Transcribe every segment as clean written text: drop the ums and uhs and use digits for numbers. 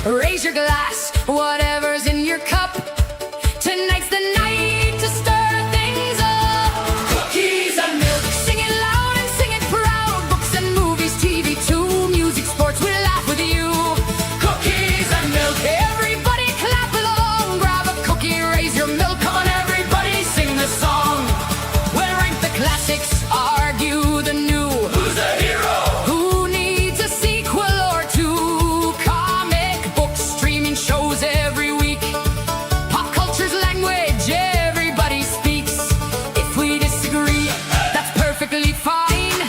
Raise your glass, whatever's in your cup. Tonight's the night to stir things up. Cookies and milk, sing it loud and sing it proud. Books and movies, TV too, music, sports, we laugh with you. Cookies and milk, everybody clap along. Grab a cookie, raise your milk. Come on, everybody, sing the song. We'll rank the classics, argue the new. Who's the hero? Who needs a sequel or two? Comic books, streaming shows every week. Pop culture's language, everybody speaks. If we disagree, that's perfectly fine.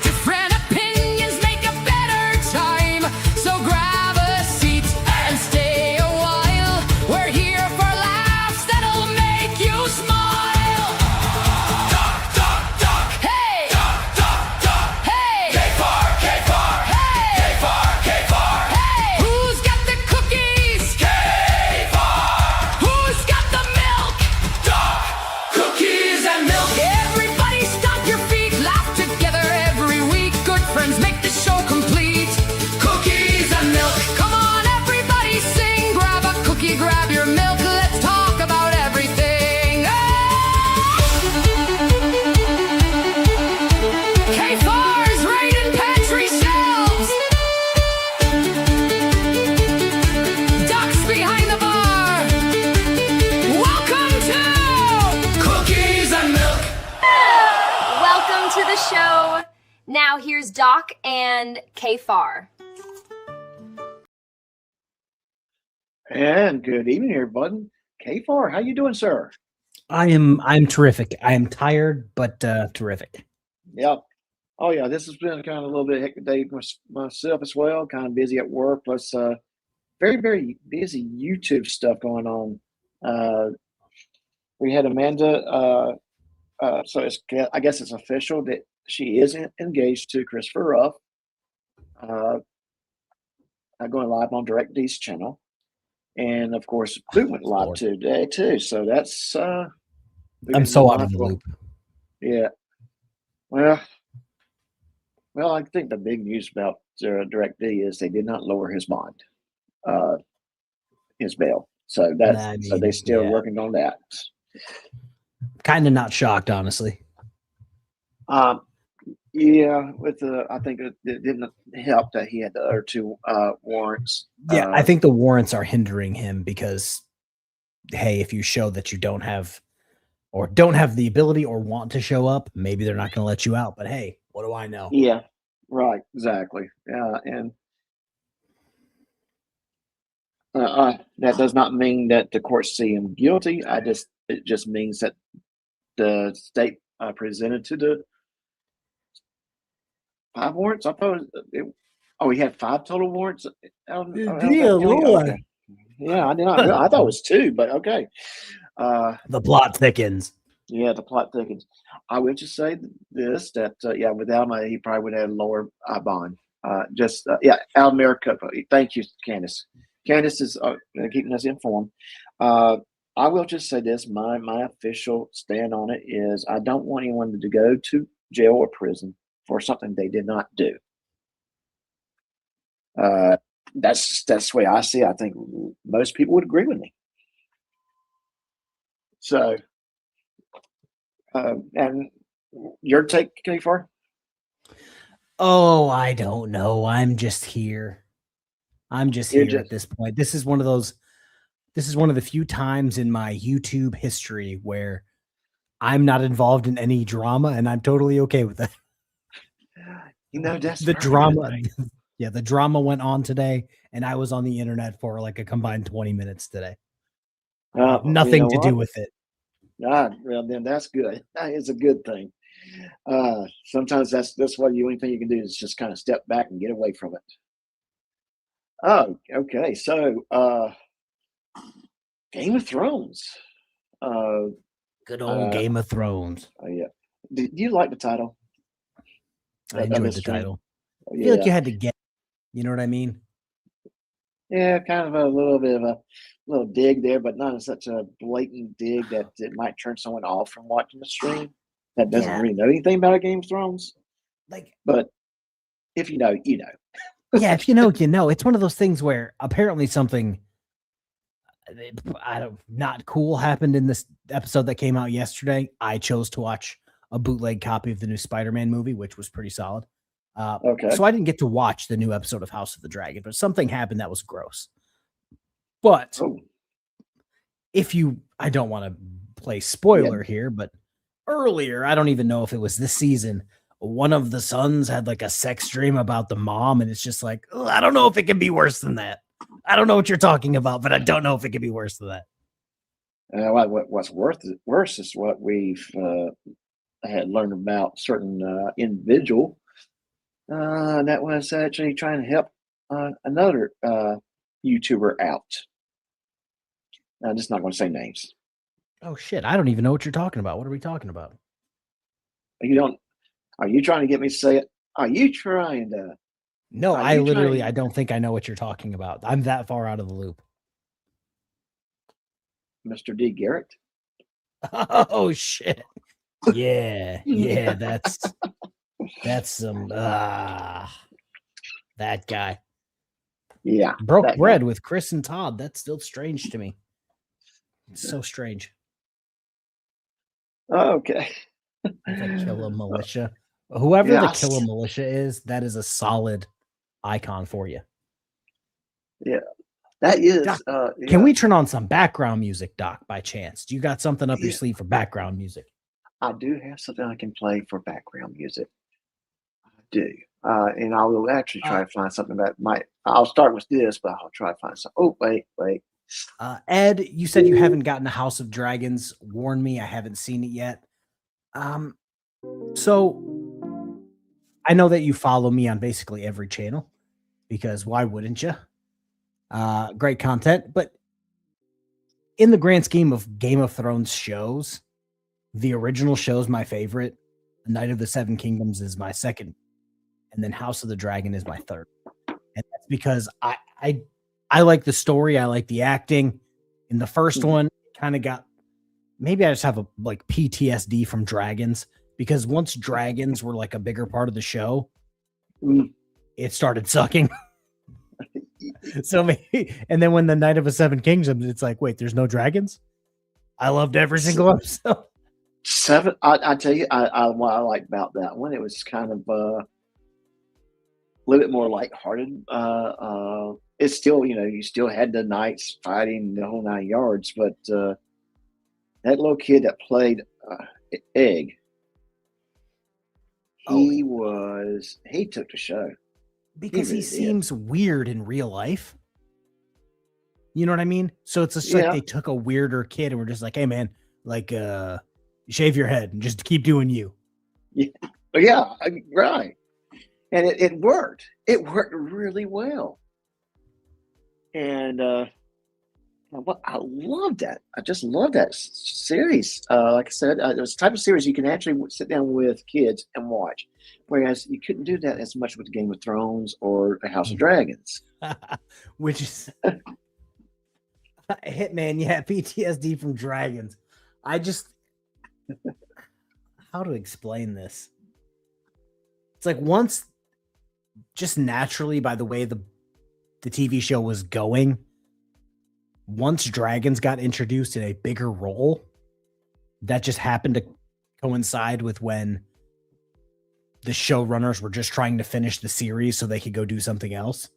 Different opinions make a better time. So grab a seat and stay a while. We're here for laughs that'll make you smile. Doc, Doc, Doc. Hey! Doc, Doc, Doc. Hey! K Farr, K Farr. Hey! K Farr, K Farr. Hey! Who's got the cookies? K Farr. Who's got the milk? Doc. Cookies and milk. Everybody stomp your feet, laugh together every week. Good friends make the show complete. Cookies and milk. Come on, everybody sing. Grab a cookie, grab your milk. Let's talk about everything. K Farr's raiding pantry shelves. Doc's behind the bar. Welcome to Cookies and Milk. Welcome to the show. Now here's Doc and K Farr. And good evening, everybody. K Farr, how you doing, sir? I'm terrific. I am tired, but terrific. Yeah. Oh, yeah. This has been kind of a little bit hectic day for myself as well. Kind of busy at work, plus very, very busy YouTube stuff going on. We had Amanda. So I guess it's official that she is engaged to Christopher Ruff. Going live on DirectD's channel. And of course, Boot went live Lord. today too. So that's I'm so out of the loop. Yeah. Well, I think the big news about DirectD is they did not lower his bond, his bail. So that's I so mean, they're still yeah. working on that. Kind of not shocked, honestly. Yeah, with the I think it didn't help that he had the other two warrants. Yeah, I think the warrants are hindering him because, hey, if you show that you don't have the ability or want to show up, maybe they're not going to let you out. But hey, what do I know? Yeah, right, exactly. Yeah, and that does not mean that the courts see him guilty. It just means that the state presented to the 5 warrants. I thought we had 5 total warrants. Dear Lord. Okay. Yeah, I did not. I thought it was 2, but okay. The plot thickens. Yeah, the plot thickens. I would just say this: that without him, he probably would have lower bond. Al Maricopa. Thank you, Candace. Candace is keeping us informed. I will just say this: my official stand on it is I don't want anyone to go to jail or prison for something they did not do. That's the way I see it. I think most people would agree with me. So, and your take, K Farr? Oh, I don't know. I'm just here. I'm just here at this point. This is one of the few times in my YouTube history where I'm not involved in any drama, and I'm totally okay with that. That's the drama. Yeah, the drama went on today, and I was on the internet for like a combined 20 minutes today. Nothing to do with it. Well, then that's good. It's a good thing. Sometimes that's what the only thing you can do is just kind of step back and get away from it. Oh, okay. So, Game of Thrones. Good old Game of Thrones. Oh, yeah. Do you like the title? I enjoyed the title. I feel like you had to get, you know what I mean? Yeah, kind of a little bit of a little dig there, but not such a blatant dig that it might turn someone off from watching the stream that doesn't really know anything about Game of Thrones. Like, but if you know, you know. Yeah, if you know, you know. It's one of those things where apparently something not cool happened in this episode that came out yesterday. I chose to watch a bootleg copy of the new Spider-Man movie, which was pretty solid. Okay. So I didn't get to watch the new episode of House of the Dragon, but something happened that was gross. But Oh, I don't want to play spoiler here, but earlier, I don't even know if it was this season, one of the sons had like a sex dream about the mom, and it's just like, I don't know if it can be worse than that. I don't know what you're talking about, but I don't know if it can be worse than that. what's worse is what we've had learned about certain individual that was actually trying to help another YouTuber out. I'm just not going to say names. Oh shit! I don't even know what you're talking about. What are we talking about? You don't? Are you trying to get me to say it? Are you trying to? No, Are I you literally, trying- I don't think I know what you're talking about. I'm that far out of the loop. Mr. D. Garrett? Oh shit! Yeah, that's some that guy. Yeah. Broke that bread guy. with Chris and Todd. That's still strange to me. It's so strange. Okay. The Killer Militia. Whoever the Yes. Killer Militia is, that is a solid icon for you. Yeah. That is. Doc, Yeah. Can we turn on some background music, Doc, by chance? Do you got something up your Yeah. sleeve for background music? I do have something I can play for background music. I do. And I will actually try to find something that might. I'll start with this, but I'll try to find something. Oh, wait. Ed, you said you haven't gotten a House of Dragons. Warn me, I haven't seen it yet. So I know that you follow me on basically every channel because why wouldn't you? Great content, but in the grand scheme of Game of Thrones shows, the original show is my favorite. Night of the Seven Kingdoms is my second, and then House of the Dragon is my third. And that's because I like the story, I like the acting. In the first one, kind of got, maybe I just have a like PTSD from dragons, because once dragons were like a bigger part of the show, it started sucking. So maybe, and then when the Night of the Seven Kingdoms, it's like, wait, there's no dragons? I loved every single episode. Seven. I tell you, what I like about that one, it was kind of a little bit more lighthearted. It's still, you still had the knights fighting the whole 9 yards, but that little kid that played Egg, he took the show. Because he really seems weird in real life. You know what I mean? So it's just like they took a weirder kid and were just like, hey man, like shave your head and just keep doing you. Yeah, right. And it worked. It worked really well. And I love that. I just love that series. Like I said, it was the type of series you can actually sit down with kids and watch. Whereas you couldn't do that as much with Game of Thrones or the House of Dragons. Which is Hitman, yeah, PTSD from dragons. I just how to explain this? It's like once just naturally by the way the TV show was going, once dragons got introduced in a bigger role, that just happened to coincide with when the showrunners were just trying to finish the series so they could go do something else.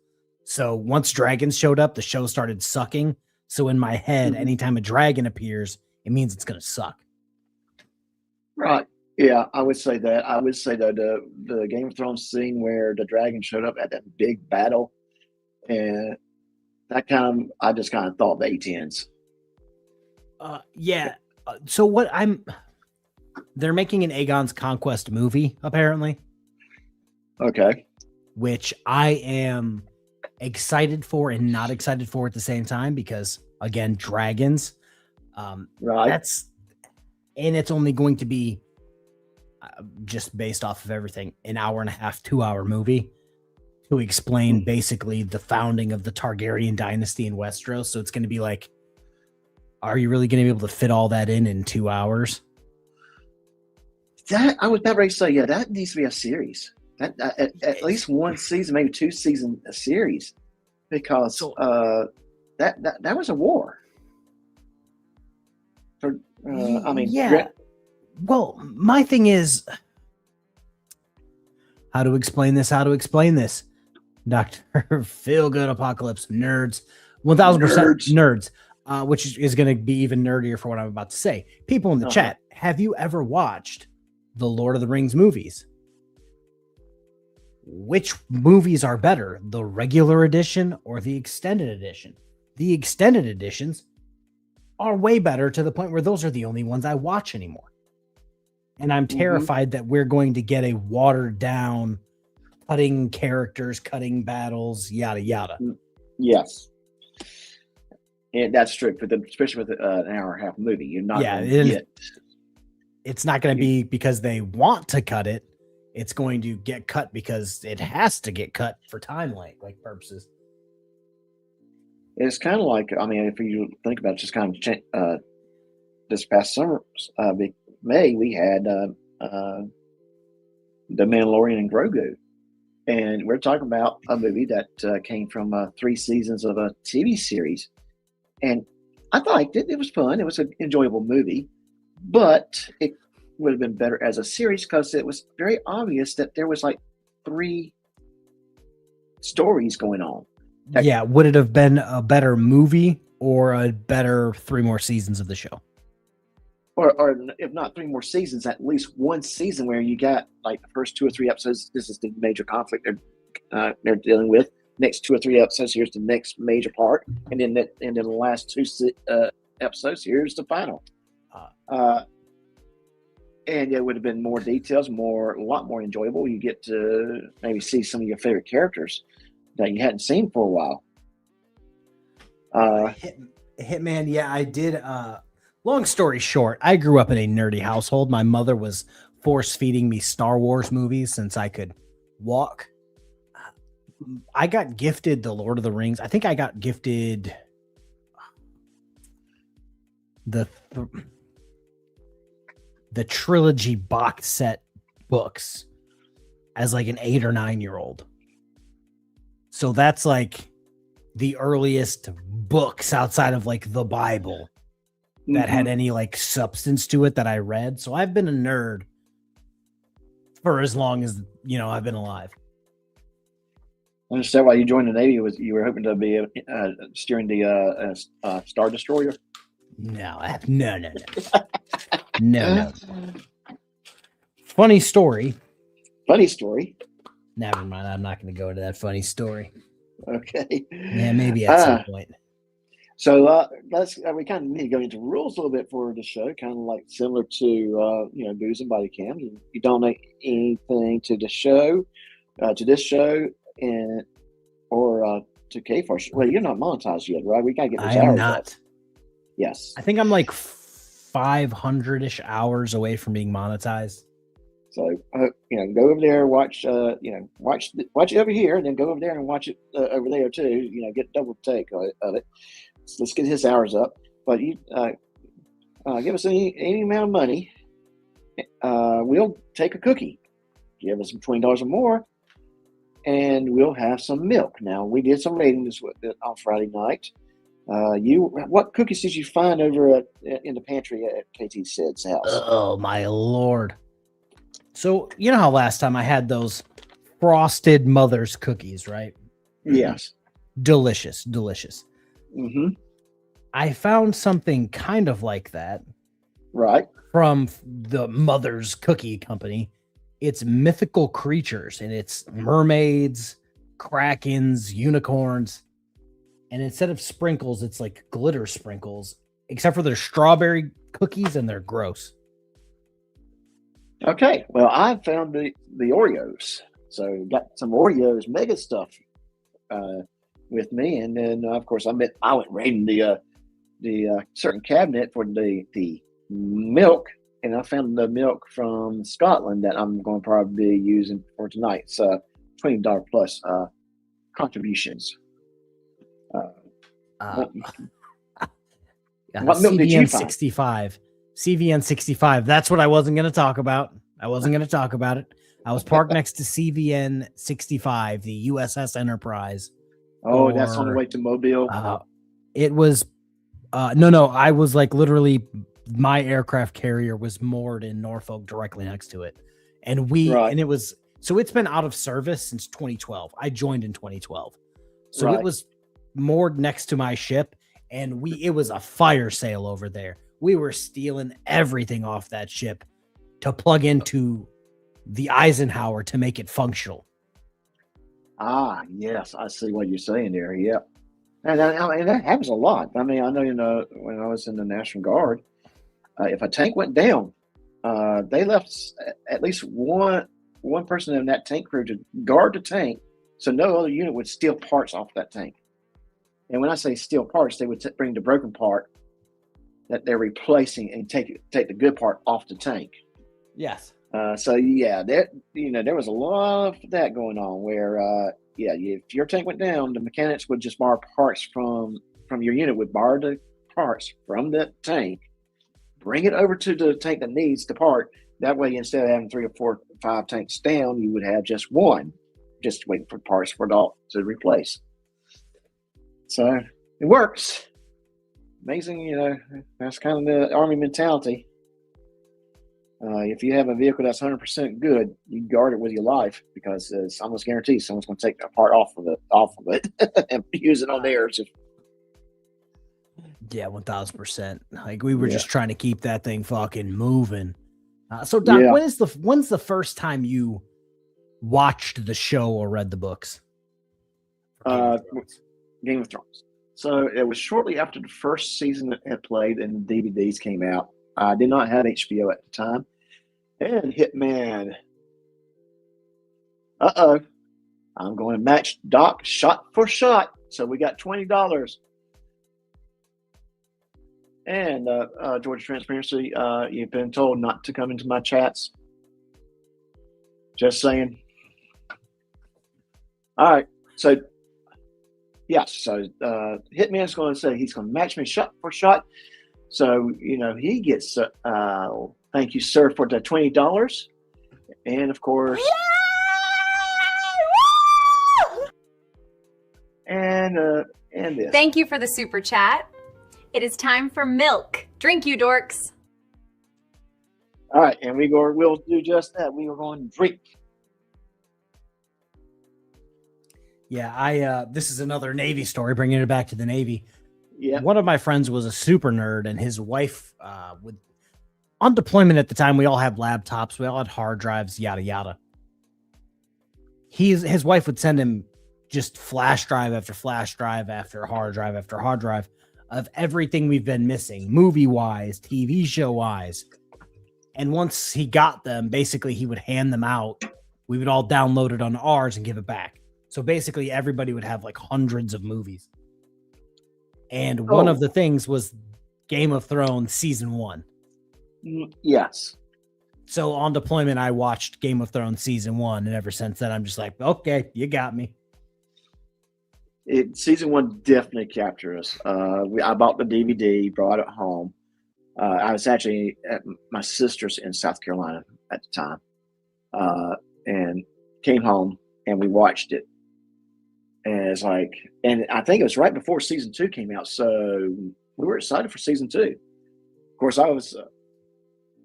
So once dragons showed up, the show started sucking. So in my head, anytime a dragon appears, it means it's going to suck. Right. Yeah, I would say that. I would say that the Game of Thrones scene where the dragon showed up at that big battle, and that I just kind of thought the A-10s. Yeah. So they're making an Aegon's Conquest movie, apparently. Okay. Which I am excited for and not excited for at the same time because, again, dragons. Right. And it's only going to be just based off of everything, an hour and a half, 2-hour movie to explain basically the founding of the Targaryen dynasty in Westeros. So it's going to be like, are you really going to be able to fit all that in 2 hours? That I was about ready to say, yeah, that needs to be a series. at least one season, maybe 2 season series, because that was a war. For I mean, yeah. Well, my thing is, how to explain this? Dr. Feel Good Apocalypse nerds, 1000% nerds, which is going to be even nerdier for what I'm about to say. People in the chat, have you ever watched the Lord of the Rings movies? Which movies are better, the regular edition or the extended edition? The extended editions are way better, to the point where those are the only ones I watch anymore. And I'm terrified that we're going to get a watered down, cutting characters, cutting battles, yada yada. Yes, and that's true. Especially with an hour and a half movie, you're not. It's not going to be because they want to cut it. It's going to get cut because it has to get cut for time like purposes. It's kind of like, I mean, if you think about it, just kind of this past summer, May, we had The Mandalorian and Grogu. And we're talking about a movie that came from 3 seasons of a TV series. And I thought it was fun. It was an enjoyable movie. But it would have been better as a series, because it was very obvious that there was like 3 stories going on. Yeah, would it have been a better movie or a better 3 more seasons of the show? Or if not 3 more seasons, at least 1 season where you got like the first 2 or 3 episodes. This is the major conflict they're dealing with. Next 2 or 3 episodes, here's the next major part, and then the last 2 episodes, here's the final. And it would have been more details, a lot more enjoyable. You get to maybe see some of your favorite characters that you hadn't seen for a while. Hitman, yeah, I did. Long story short, I grew up in a nerdy household. My mother was force feeding me Star Wars movies since I could walk. I got gifted the Lord of the Rings. I think I got gifted the trilogy box set books as like an 8 or 9-year-old. So that's like the earliest books outside of like the Bible that had any like substance to it that I read. So I've been a nerd for as long as, I've been alive. I understand why you joined the Navy. Was you were hoping to be steering the Star Destroyer? No. No. Funny story. Never mind. I'm not going to go into that funny story. Okay. Yeah, maybe at some point. So we kind of need to go into rules a little bit for the show, kind of like similar to booze and body cams. You donate anything to the show, or to K Farr. Well, you're not monetized yet, right? We gotta get this. I am not. Up. Yes, I think I'm like 500-ish hours away from being monetized. So go over there, watch it over here, and then go over there and watch it over there too. Get double take of it. So let's get his hours up. But you give us any amount of money, we'll take a cookie. Give us some $20 or more, and we'll have some milk. Now, we did some ratings on Friday night. What cookies did you find over in the pantry at KT Sid's house? Oh my Lord! So you know how last time I had those frosted mother's cookies, right? Yes. Delicious. Mm-hmm. I found something kind of like that. Right. From the Mother's Cookie Company. It's mythical creatures, and it's mermaids, krakens, unicorns. And instead of sprinkles, it's like glitter sprinkles, except for they're strawberry cookies and they're gross. Okay. Well, I found the Oreos. So got some Oreos mega stuff with me. And then, of course, I went raiding the certain cabinet for the milk. And I found the milk from Scotland that I'm going to probably be using for tonight's $20 plus contributions. What milk did you find? CVN 65. That's what I wasn't going to talk about. I I was parked next to CVN 65, the USS Enterprise. Oh, that's on the way to Mobile. It was no. I was like literally, my aircraft carrier was moored in Norfolk, directly next to it, and and it was so it's been out of service since 2012. I joined in 2012, so it was moored next to my ship, and it was a fire sale over there. We were stealing everything off that ship to plug into the Eisenhower to make it functional. Ah, yes, I see what you're saying there. Yep. And that happens a lot. I mean, I know, when I was in the National Guard, if a tank went down, they left at least one person in that tank crew to guard the tank, so no other unit would steal parts off that tank. And when I say steal parts, they would bring the broken part that they're replacing and take the good part off the tank. Yes. So yeah, there was a lot of that going on where if your tank went down, the mechanics would just borrow parts from your unit, would borrow the parts from the tank, bring it over to the tank that needs the part. That way, instead of having 3 or 4 or 5 tanks down, you would have just one, just waiting for parts to replace. So it works. Amazing, that's kind of the Army mentality. If you have a vehicle that's 100% good, you guard it with your life, because it's almost guaranteed someone's going to take a part off of it and use it on theirs. Yeah, 1,000%. Like, we were just trying to keep that thing fucking moving. So, Doc, when's the first time you watched the show or read the books? Game of Thrones. So it was shortly after the first season that had played and the DVDs came out. I did not have HBO at the time. And Hitman. I'm going to match Doc shot for shot. So we got $20. And George Transparency, you've been told not to come into my chats. Just saying. All right. So, Hitman's going to say he's going to match me shot for shot. So, he gets, thank you, sir, for the $20. And of course, and this. Thank you for the super chat. It is time for milk. Drink, you dorks. All right. And we'll do just that. We are going to drink. Yeah, this is another Navy story, bringing it back to the Navy. Yeah. One of my friends was a super nerd, and his wife on deployment at the time, we all had laptops, we all had hard drives, yada, yada. His wife would send him just flash drive after flash drive after hard drive after hard drive of everything we've been missing, movie-wise, TV show-wise. And once he got them, basically he would hand them out. We would all download it on ours and give it back. So basically everybody would have like hundreds of movies. And one of the things was Game of Thrones season 1. Yes. So on deployment, I watched Game of Thrones season 1. And ever since then, I'm just like, okay, you got me. Season 1 definitely captured us. I bought the DVD, brought it home. I was actually at my sister's in South Carolina at the time, and came home and we watched it. And it's like, and I think it was right before season 2 came out, so we were excited for season 2. Of course, I was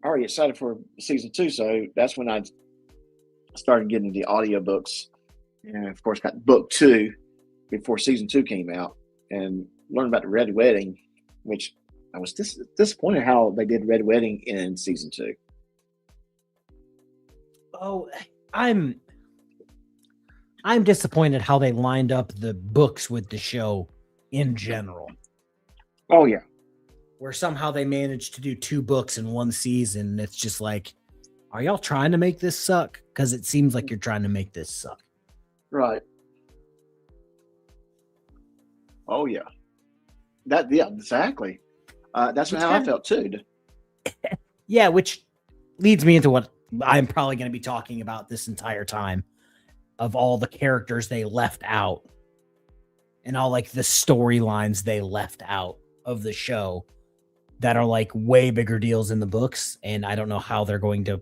already excited for season 2, so that's when I started getting the audiobooks, and of course got book 2 before season 2 came out, and learned about the Red Wedding, which I was disappointed how they did Red Wedding in season 2. Oh, I'm disappointed how they lined up the books with the show in general. Oh yeah. Where somehow they managed to do 2 books in one season. It's just like, are y'all trying to make this suck? Because it seems like you're trying to make this suck. Right. Oh yeah. Exactly. That's how I felt too. Yeah, which leads me into what I'm probably going to be talking about this entire time, of all the characters they left out and all like the storylines they left out of the show that are like way bigger deals in the books. And I don't know how they're going to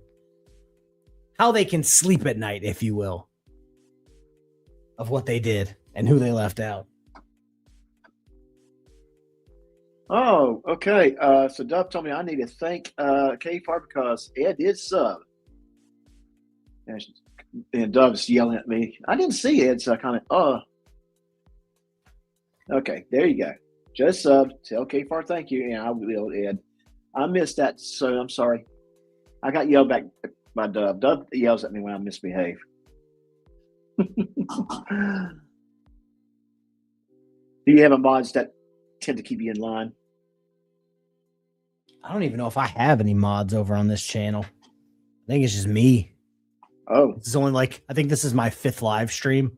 how they can sleep at night, if you will, of what they did and who they left out. Oh, okay. So Dove told me I need to thank K Farr because Ed did sub. And Dove's yelling at me. I didn't see Ed, so I kind of, okay, there you go. Just sub. Tell K Farr thank you. And I will, Ed. I missed that, so I'm sorry. I got yelled back by Dove. Dove yells at me when I misbehave. Do you have a mods that tend to keep you in line? I don't even know if I have any mods over on this channel. I think it's just me. Oh, It's only like, I think this is my 5th live stream.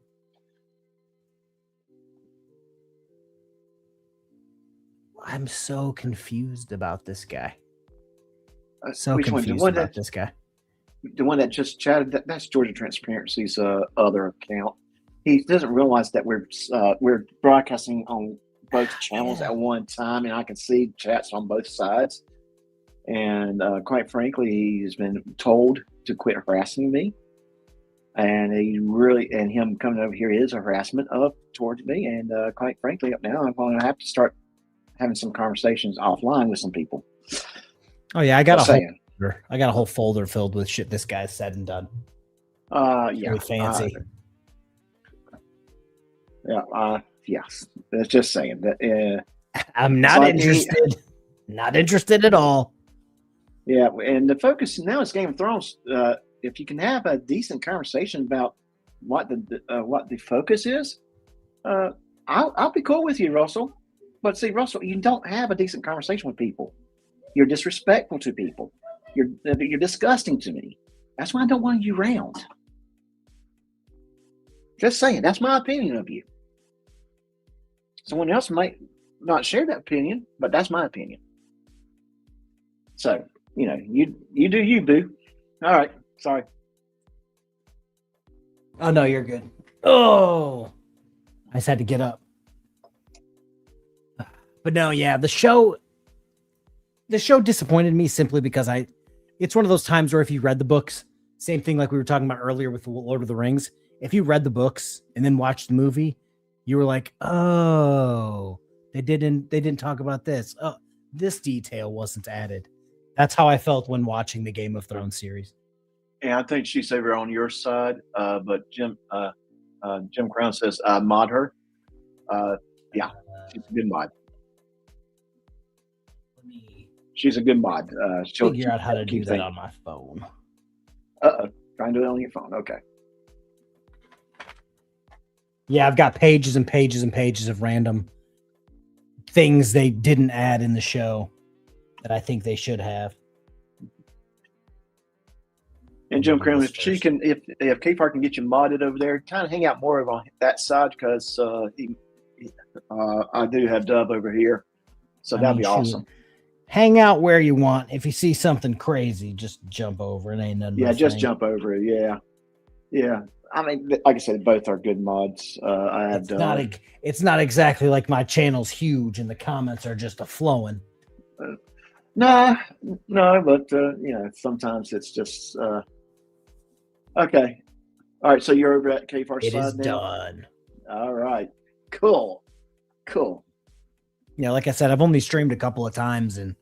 I'm so confused about this guy. So which one? confused about this guy. The one that just chatted, that's Georgia Transparency's other account. He doesn't realize that we're broadcasting on both channels at one time, and I can see chats on both sides. And quite frankly, he's been told to quit harassing me. And him coming over here is a harassment towards me. And quite frankly, now I'm going to have to start having some conversations offline with some people. Oh yeah, I got a whole folder filled with shit this guy's said and done. Yeah, really fancy. Yes. That's just saying that. I'm not interested. Not interested at all. Yeah, and the focus now is Game of Thrones. If you can have a decent conversation about what the focus is, I'll be cool with you, Russell. But see, Russell, you don't have a decent conversation with people. You're disrespectful to people. You're disgusting to me. That's why I don't want you around. Just saying, that's my opinion of you. Someone else might not share that opinion, but that's my opinion. So, you do you, boo. All right, sorry. Oh no, you're good. Oh, I just had to get up. But no, yeah, the show disappointed me simply because it's one of those times where if you read the books, same thing like we were talking about earlier with the Lord of the Rings, if you read the books and then watched the movie, you were like, oh, they didn't talk about this. Oh, this detail wasn't added. That's how I felt when watching the Game of Thrones series. And I think she's over on your side, but Jim Crown says mod her. Yeah, she's a good mod. She's a good mod. She'll figure out how to do that on my phone. Try and do it on your phone. Okay. Yeah, I've got pages and pages and pages of random things they didn't add in the show that I think they should have. And Jim Crown, if K Farr can get you modded over there, kind of hang out more on that side because I do have Dub over here, so that'd be awesome. Hang out where you want. If you see something crazy, just jump over. It ain't nothing. Yeah, just jump over it. Yeah. I mean, like I said, both are good mods. It's not exactly like my channel's huge and the comments are just a flowing. No, but sometimes it's just okay. All right, so you're over at K Farr's side now. It is done. All right, cool. Yeah, like I said, I've only streamed a couple of times, and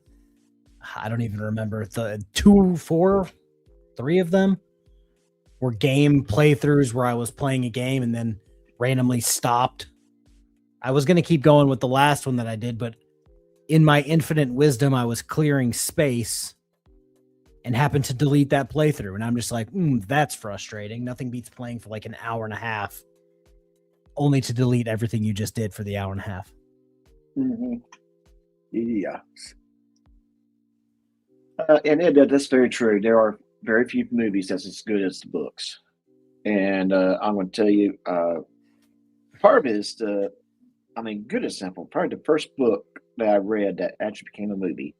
I don't even remember the 2, 4, 3 of them were game playthroughs where I was playing a game and then randomly stopped. I was going to keep going with the last one that I did, but in my infinite wisdom, I was clearing space and happened to delete that playthrough. And I'm just like, that's frustrating. Nothing beats playing for like an hour and a half only to delete everything you just did for the hour and a half. Mm-hmm. Yeah. And that's very true. There are very few movies that's as good as the books. And I'm going to tell you, part of it is good and simple. Probably the first book that I read that actually became a movie.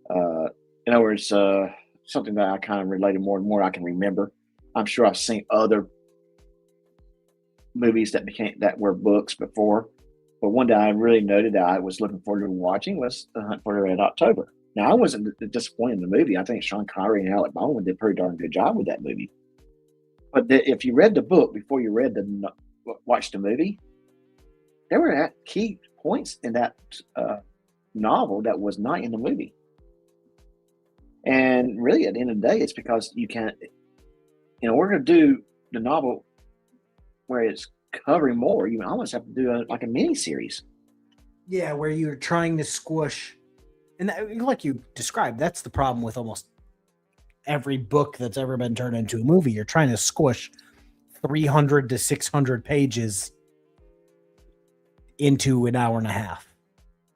In other words, something that I kind of related more and more I can remember. I'm sure I've seen other movies that were books before. But one that I really noted that I was looking forward to watching was The Hunt for the Red October. Now, I wasn't disappointed in the movie. I think Sean Connery and Alec Baldwin did a pretty darn good job with that movie. But if you read the book before you watched the movie, there were key points in that novel that was not in the movie. And really, at the end of the day, it's because you can't, in order to do the novel where it's covering more, you almost have to do like a mini series. Yeah, where you're trying to squish, and like you described, that's the problem with almost every book that's ever been turned into a movie. You're trying to squish 300 to 600 pages into an hour and a half.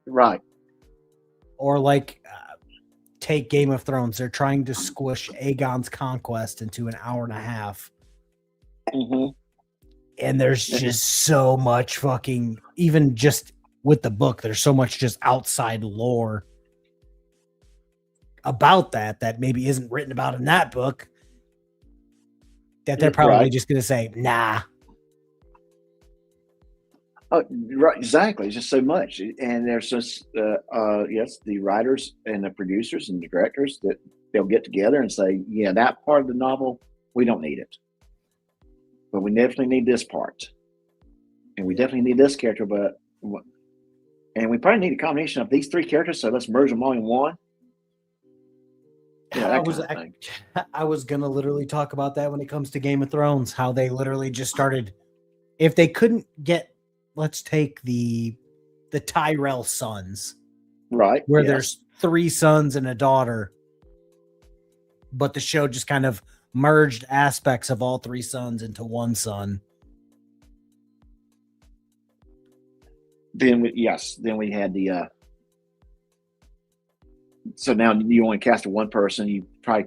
Right. Or like take Game of Thrones. They're trying to squish Aegon's Conquest into an hour and a half. Mm-hmm. And there's just so much fucking, even just with the book, there's so much just outside lore about that maybe isn't written about in that book, that they're probably just going to say, nah. Oh, right, exactly. It's just so much. And there's just, yes, the writers and the producers and the directors that they'll get together and say, yeah, that part of the novel, we don't need it. But we definitely need this part. And we definitely need this character, and we probably need a combination of these three characters, so let's merge them all in one. Yeah, I was going to literally talk about that when it comes to Game of Thrones, how they literally just started, if they couldn't get, let's take the Tyrell sons, right? Where there's 3 sons and a daughter, but the show just kind of merged aspects of all 3 sons into one son. Then we had the so now you only cast one person. You probably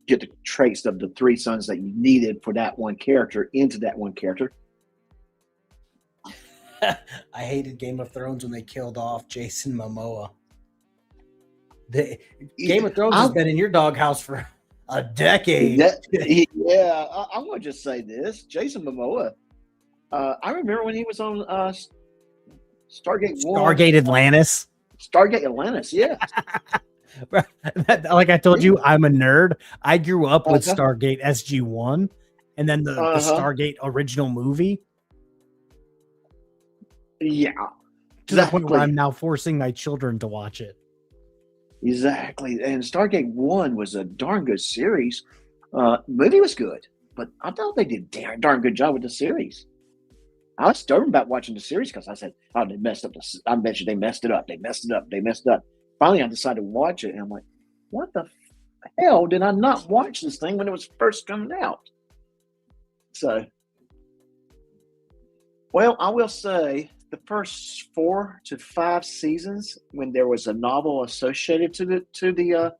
get the traits of the 3 sons that you needed for that one character into that one character. I hated Game of Thrones when they killed off Jason Momoa. Game of Thrones has been in your doghouse for a decade. I want to just say this. Jason Momoa, I remember when he was on Stargate Atlantis. Stargate Atlantis, yeah. Like I told you, I'm a nerd. I grew up with Stargate SG-1 and then the Stargate original movie. Yeah. To the point where I'm now forcing my children to watch it. Exactly. And Stargate 1 was a darn good series. Movie was good, but I thought they did a darn good job with the series. I was stubborn about watching the series because I said, oh, they messed up. I mentioned they messed it up. They messed it up. They messed it up. Finally, I decided to watch it, and I'm like, what the hell did I not watch this thing when it was first coming out? So, well, I will say the first 4 to 5 seasons, when there was a novel associated to the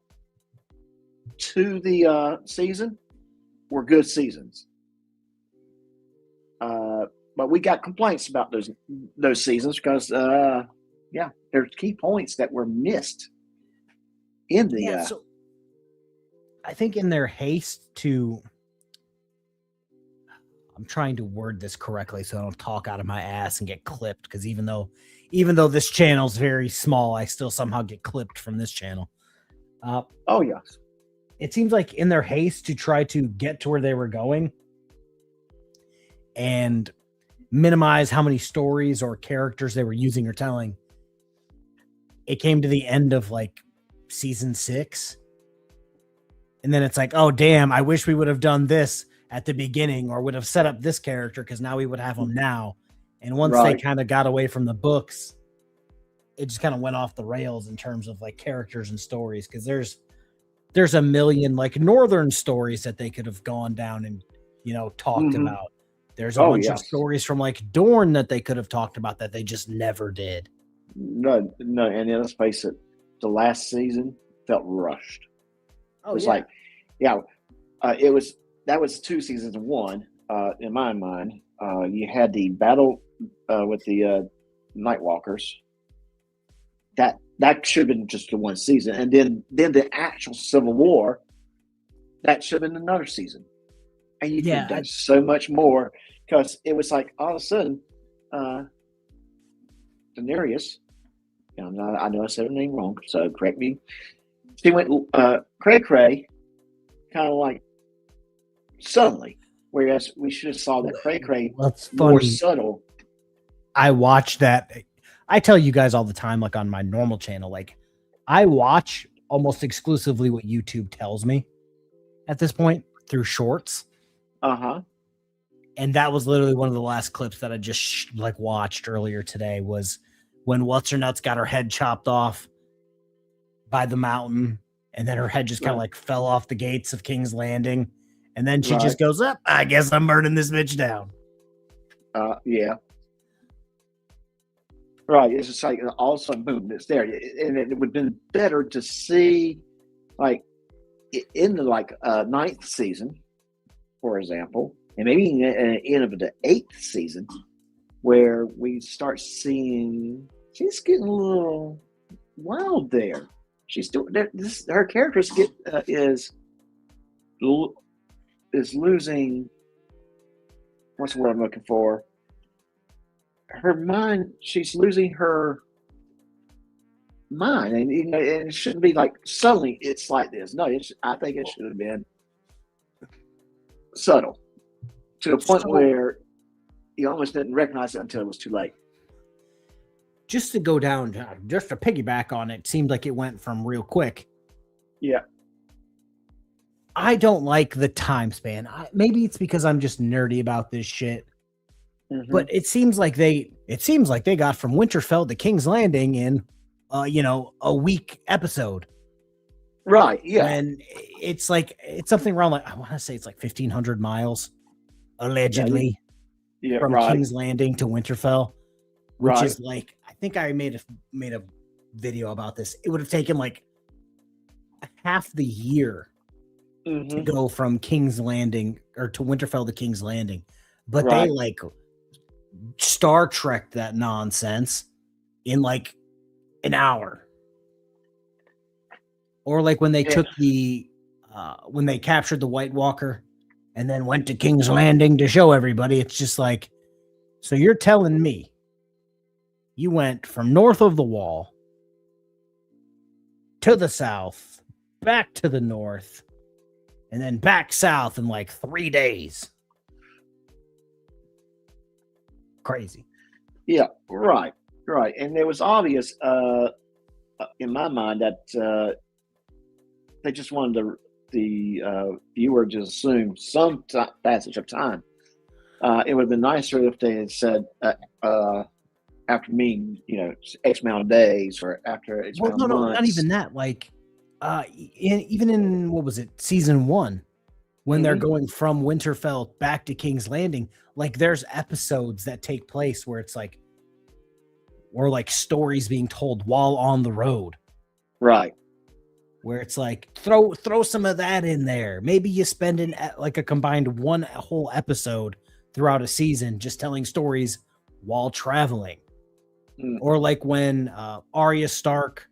season, were good seasons. But we got complaints about those seasons because, there's key points that were missed in the. So I think in their haste to, I'm trying to word this correctly so I don't talk out of my ass and get clipped, because even though this channel's very small, I still somehow get clipped from this channel. Oh yeah. It seems like in their haste to try to get to where they were going and minimize how many stories or characters they were using or telling, it came to the end of like season 6. And then it's like, oh, damn, I wish we would have done this at the beginning or would have set up this character because now we would have them now. And once they kind of got away from the books, it just kind of went off the rails in terms of like characters and stories. Because there's a million like northern stories that they could have gone down and, talked about. There's a bunch of stories from like Dorne that they could have talked about that they just never did. No, and let's face it, the last season felt rushed. It was that was 2 seasons in one. In my mind, you had the battle with the Nightwalkers. That should have been just the 1 season, and then the actual Civil War. That should have been another season, and you could have done so much more because it was like all of a sudden, Daenerys. I know I said her name wrong, so correct me. she went cray cray, kind of like suddenly. Whereas we should have saw that cray cray That's more funny. subtle. I watch that. I tell you guys all the time, like on my normal channel, like I watch almost exclusively what YouTube tells me at this point through shorts. Uh-huh. And that was literally one of the last clips that I just like watched earlier today was when What's Her Nuts got her head chopped off by the mountain, and then her head just kind of like fell off the gates of King's Landing, and then she just goes up. I guess I'm burning this bitch down. Yeah. Right. It's just like all of a sudden, boom, it's there. And it would have been better to see, like, in the ninth season, for example, and maybe in the end of the 8th season, where we start seeing she's getting a little wild there. She's doing this. Her character is losing. What's the word I'm looking for? Her mind. She's losing her mind, and it shouldn't be like suddenly it's like this. No, I think it should have been subtle to the point where you almost didn't recognize it until it was too late. Just to go down, just to piggyback on it, seemed like it went from real quick. Yeah. I don't like the time span. Maybe it's because I'm just nerdy about this shit. Mm-hmm. But it seems like they got from Winterfell to King's Landing in a week episode. Right, yeah. And it's something around I want to say it's like 1,500 miles, allegedly, from King's Landing to Winterfell, which is like, I think I made a video about this. It would have taken like half the year to go from King's Landing or to Winterfell to King's Landing. But they like Star Trek that nonsense in like an hour. Or like when they took when they captured the White Walker and then went to King's Landing to show everybody, it's just like, so you're telling me you went from north of the wall to the south, back to the north, and then back south in like 3 days. Crazy. Yeah, right. And it was obvious in my mind that they just wanted the viewer to assume some passage of time. It would have been nicer if they had said after X amount of days or after X amount of months. No, not even that. Like, even in, what was it, season 1, when they're going from Winterfell back to King's Landing, like there's episodes that take place where it's like, or like stories being told while on the road. Right. Where it's like, throw some of that in there. Maybe you spend like a combined one whole episode throughout a season just telling stories while traveling. Or like when Arya Stark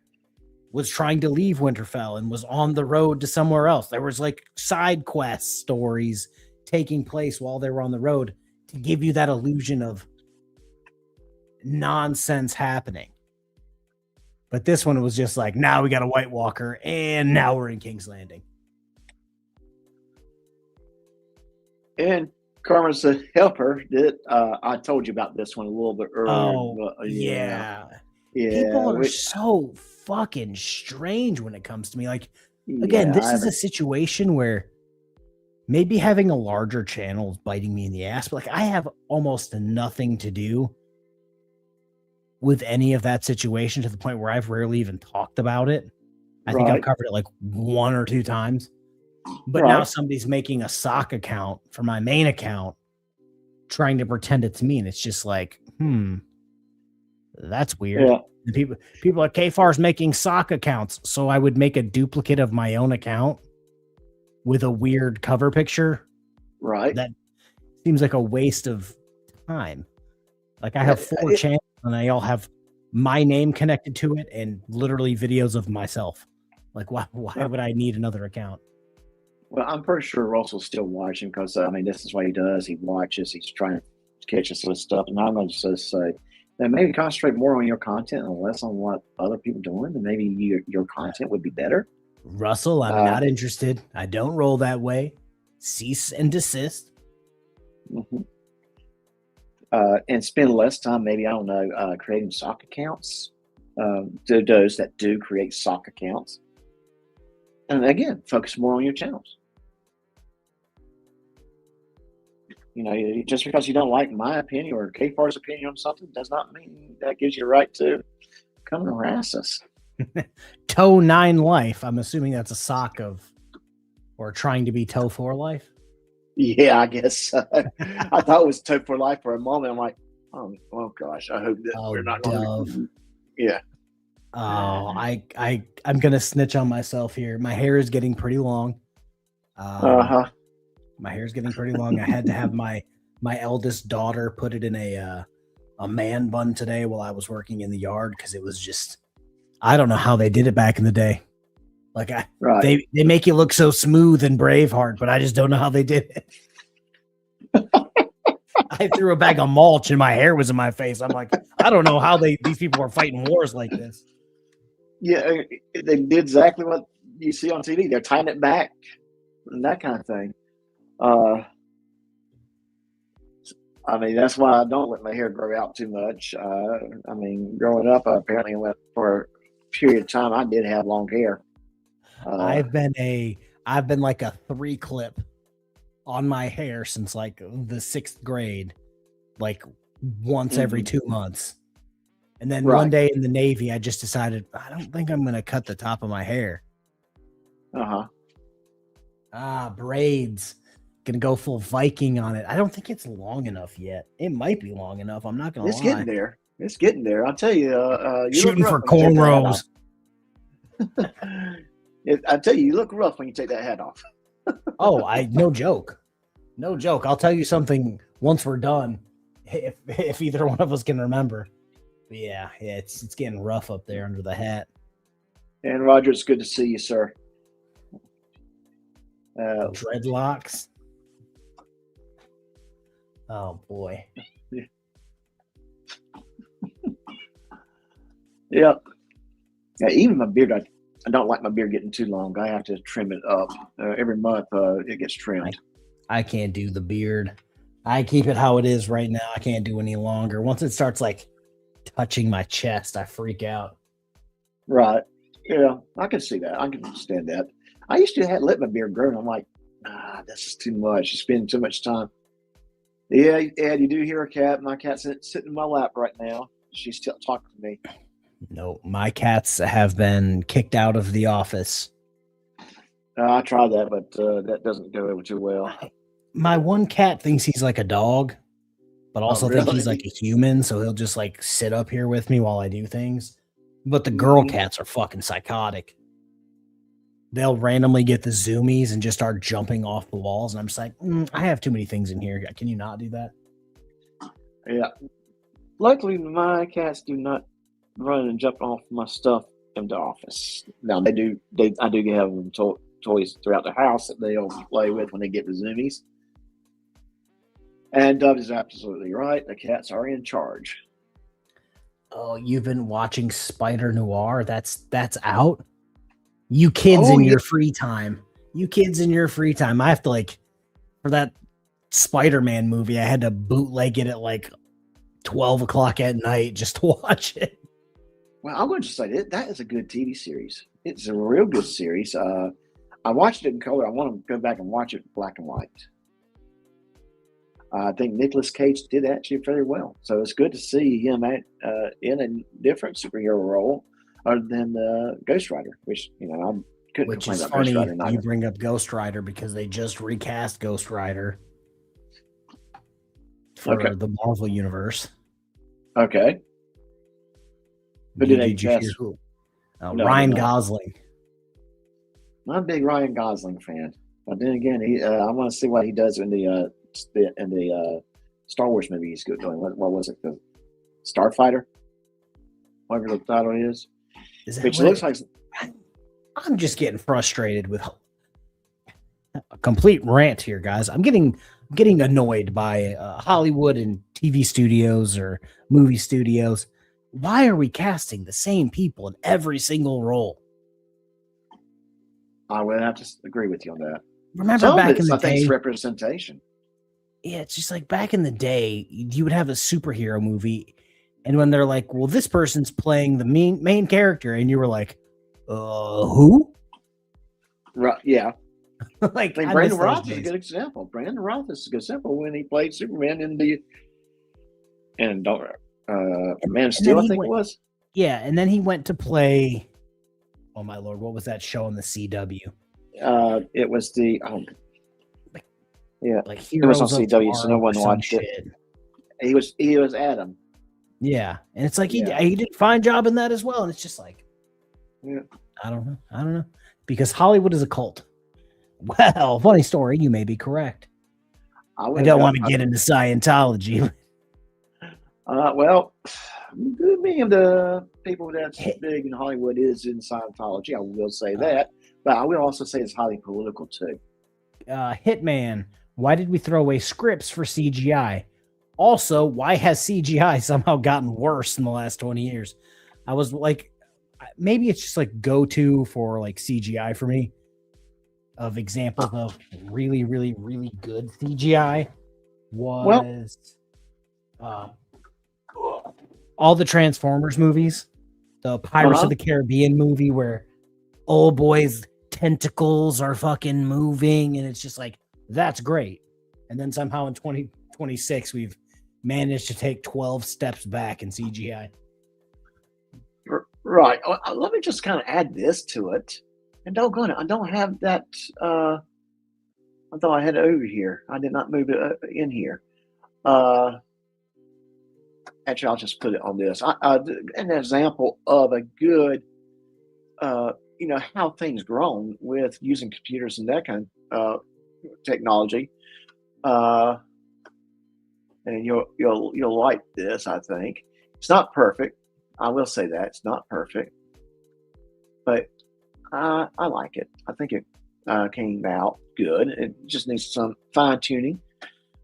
was trying to leave Winterfell and was on the road to somewhere else. There was like side quest stories taking place while they were on the road to give you that illusion of nonsense happening. But this one was just like, now we got a White Walker and now we're in King's Landing. And Carmen's the helper did. I told you about this one a little bit earlier. Oh, yeah. People are so fucking strange when it comes to me. Like, again, this is a situation where maybe having a larger channel is biting me in the ass, but like I have almost nothing to do with any of that situation to the point where I've rarely even talked about it. I think I've covered it like 1 or 2 times. But now somebody's making a sock account for my main account, trying to pretend it's me, and it's just like, that's weird. Yeah. And people at K Farr's making sock accounts, so I would make a duplicate of my own account with a weird cover picture. Right. That seems like a waste of time. Like I have 4 channels, and they all have my name connected to it, and literally videos of myself. Like, why would I need another account? Well, I'm pretty sure Russell's still watching because, this is what he does. He watches. He's trying to catch us with stuff. And I'm going to just say that maybe concentrate more on your content and less on what other people are doing. And maybe your content would be better. Russell, I'm not interested. I don't roll that way. Cease and desist. Mm-hmm. And spend less time, maybe, I don't know, creating sock accounts. To those that do create sock accounts. And again, focus more on your channels. You know, just because you don't like my opinion or K Farr's opinion on something does not mean that gives you a right to come and harass us. Toe 9 life. I'm assuming that's a sock of, or trying to be toe 4 life. Yeah, I guess so. I thought it was toe for life for a moment. I'm like, oh gosh, I hope that we're not going to. Yeah. Oh, I'm gonna snitch on myself here. My hair is getting pretty long. My hair is getting pretty long. I had to have my eldest daughter put it in a man bun today while I was working in the yard because it was just, I don't know how they did it back in the day. Like they make you look so smooth and Braveheart, but I just don't know how they did it. I threw a bag of mulch and my hair was in my face. I'm like, I don't know how these people are fighting wars like this. Yeah, they did exactly what you see on TV. They're tying it back and that kind of thing. I mean, that's why I don't let my hair grow out too much. I mean, growing up, I apparently went for a period of time. I did have long hair. I've been like a 3 clip on my hair since like the 6th grade, like once every 2 months. And then one day in the Navy, I just decided, I don't think I'm going to cut the top of my hair. Braids. Gonna go full Viking on it. I don't think it's long enough yet. It might be long enough. I'm not gonna lie. It's getting there. I'll tell you. You shooting for cornrows. I tell you look rough when you take that hat off. No joke. No joke. I'll tell you something once we're done, if either one of us can remember. But yeah, it's getting rough up there under the hat. And Roger, it's good to see you, sir. Dreadlocks. Oh boy. Yeah. Even my beard, I don't like my beard getting too long. I have to trim it up every month. It gets trimmed. I can't do the beard. I keep it how it is right now. I can't do any longer. Once it starts like touching my chest, I freak out. Right. Yeah, I can see that. I can understand that. I used to let my beard grow, and I'm like, this is too much. You spend too much time. Yeah, Ed, you do hear a cat. My cat's sitting in my lap right now. She's still talking to me. No, my cats have been kicked out of the office. I tried that, but that doesn't go over too well. My one cat thinks he's like a dog, but also think he's like a human, so he'll just like sit up here with me while I do things. But the girl cats are fucking psychotic. They'll randomly get the zoomies and just start jumping off the walls. And I'm just like, I have too many things in here. Can you not do that? Yeah. Luckily, my cats do not run and jump off my stuff in the office. Now, I do have them toys throughout the house that they'll play with when they get the zoomies. And Dub is absolutely right. The cats are in charge. Oh, you've been watching Spider Noir? That's out? You kids in your free time. You kids in your free time. I have to for that Spider-Man movie, I had to bootleg it at 12 o'clock at night just to watch it. Well, I'm going to say that is a good TV series. It's a real good series. I watched it in color. I want to go back and watch it in black and white. I think Nicolas Cage did actually very well. So it's good to see him in a different superhero role other than Ghost Rider, which, I couldn't Which complain is about funny Ghost Rider. you bring up Ghost Rider because they just recast Ghost Rider for the Marvel Universe. Okay. Who did they cast? Ryan Gosling. I'm a big Ryan Gosling fan. But then again, I want to see what he does in the Star Wars movie he's doing. What was it? The Starfighter? Whatever the title is. Which looks like... I'm just getting frustrated with a complete rant here, guys. I'm getting annoyed by Hollywood and TV studios or movie studios. Why are we casting the same people in every single role? I would have to agree with you on that. Remember Some of back in it's, the I think, day? it's representation. Yeah, it's just like back in the day, you would have a superhero movie, and when they're like, "Well, this person's playing the main character," and you were like, who?" Right? Yeah. Like, I mean, I miss Brandon those Roth is a days. good example. Brandon Roth is a good example when he played Superman in the Man of Steel, I think it was. Yeah, and then he went to play. Oh my lord, what was that show on the CW? It was the yeah, Like it was on Heroes of CW, so no Tomorrow or one some watched it. shit. He was Adam. Yeah, and it's like Yeah. he did a fine job in that as well, and it's just like, Yeah. I don't know, because Hollywood is a cult. Well, funny story, you may be correct. I don't want to get into Scientology. Well, many of the people that's big in Hollywood is in Scientology. I will say that, but I will also say it's highly political too. Hitman, why did we throw away scripts for CGI? Also, why has CGI somehow gotten worse in the last 20 years? I was like, maybe it's just like go-to for like CGI for me of examples of really, really, really good CGI was all the Transformers movies, the Pirates of the Caribbean movie where old boys' tentacles are fucking moving, and it's just like, that's great. And then somehow in 2026 we've managed to take 12 steps back in CGI. Right. Let me just kind of add this to it. And I don't have that. I thought I had it over here. I did not move it in here. Actually, I'll just put it on this. An example of a good, how things grown with using computers and that kind of technology. And you'll like this. I think it's not perfect. I will say that it's not perfect, but I like it. I think it came out good. It just needs some fine tuning.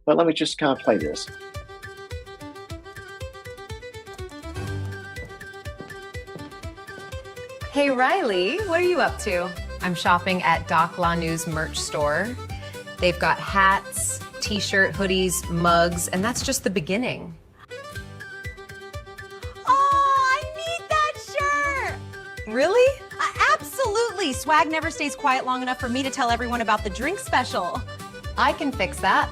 But let me just kind of play this. Hey Riley, what are you up to? I'm shopping at Doc Lanu's merch store. They've got hats, t-shirt, hoodies, mugs, and that's just the beginning. Oh, I need that shirt! Really? Absolutely! Swag never stays quiet long enough for me to tell everyone about the drink special. I can fix that.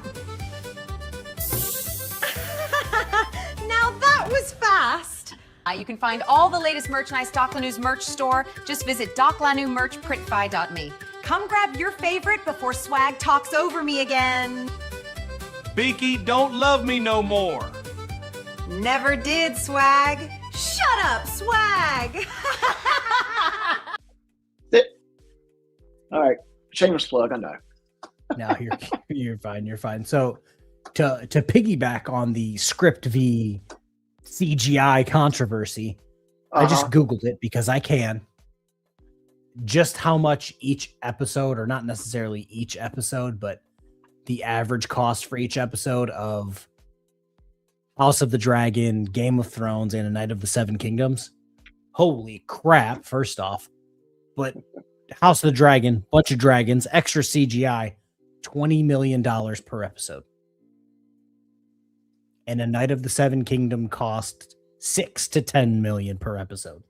Now that was fast! You can find all the latest merchandise Doc Lanu's merch store. Just visit doclanumerchprintfy.me. Come grab your favorite before swag talks over me again. Beaky don't love me no more. Never did, swag. Shut up, swag! All right, shameless plug. I know. No, you're fine. You're fine. So to piggyback on the script v CGI controversy, I just Googled it because I can. Just how much each episode, or not necessarily each episode, but the average cost for each episode of House of the Dragon, Game of Thrones, and A Night of the Seven Kingdoms. Holy crap, first off. But House of the Dragon, bunch of dragons, extra CGI, $20 million per episode. And A Night of the Seven Kingdom cost $6 to $10 million per episode.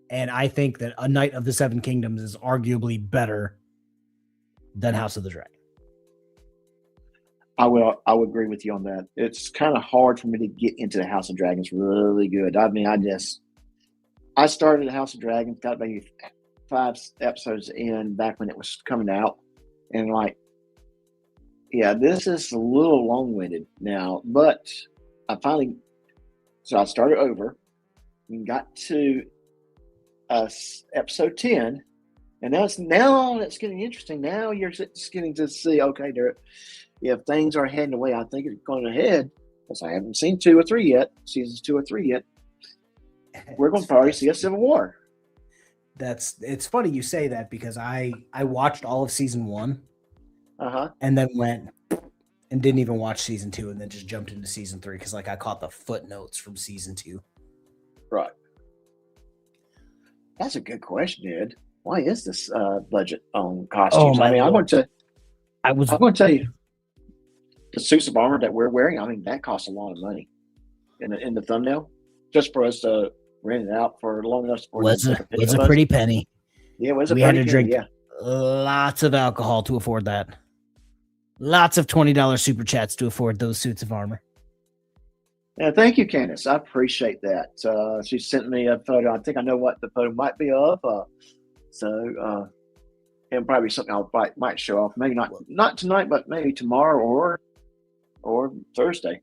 And I think that A Night of the Seven Kingdoms is arguably better than House of the Dragon. I would agree with you on that. It's kind of hard for me to get into the House of Dragons really good. I mean, I started the House of Dragons, got maybe 5 episodes in back when it was coming out, and like, yeah, this is a little long-winded now, but I started over and got to episode 10, and now it's getting interesting. Now you're just getting to see, okay, if things are heading the way I think it's going to head, because I haven't seen seasons 2 or 3 yet, we're going to probably see a civil war. It's funny you say that because I watched all of season 1. And then went and didn't even watch season 2, and then just jumped into season 3 because I caught the footnotes from season 2. Right. That's a good question, Ed. why is this budget on costumes? Oh, my I mean, Lord. I'm going to tell you, the suits of armor that we're wearing, I mean, that costs a lot of money in the thumbnail, just for us to rent it out for long enough for them to take a picture was of a us. pretty penny. Yeah, it was a We had pretty to penny, drink yeah. lots of alcohol to afford that. Lots of $20 super chats to afford those suits of armor. Yeah, thank you, Candace. I appreciate that. She sent me a photo. I think I know what the photo might be of. It'll probably be something I might show off. Maybe not tonight, but maybe tomorrow or Thursday.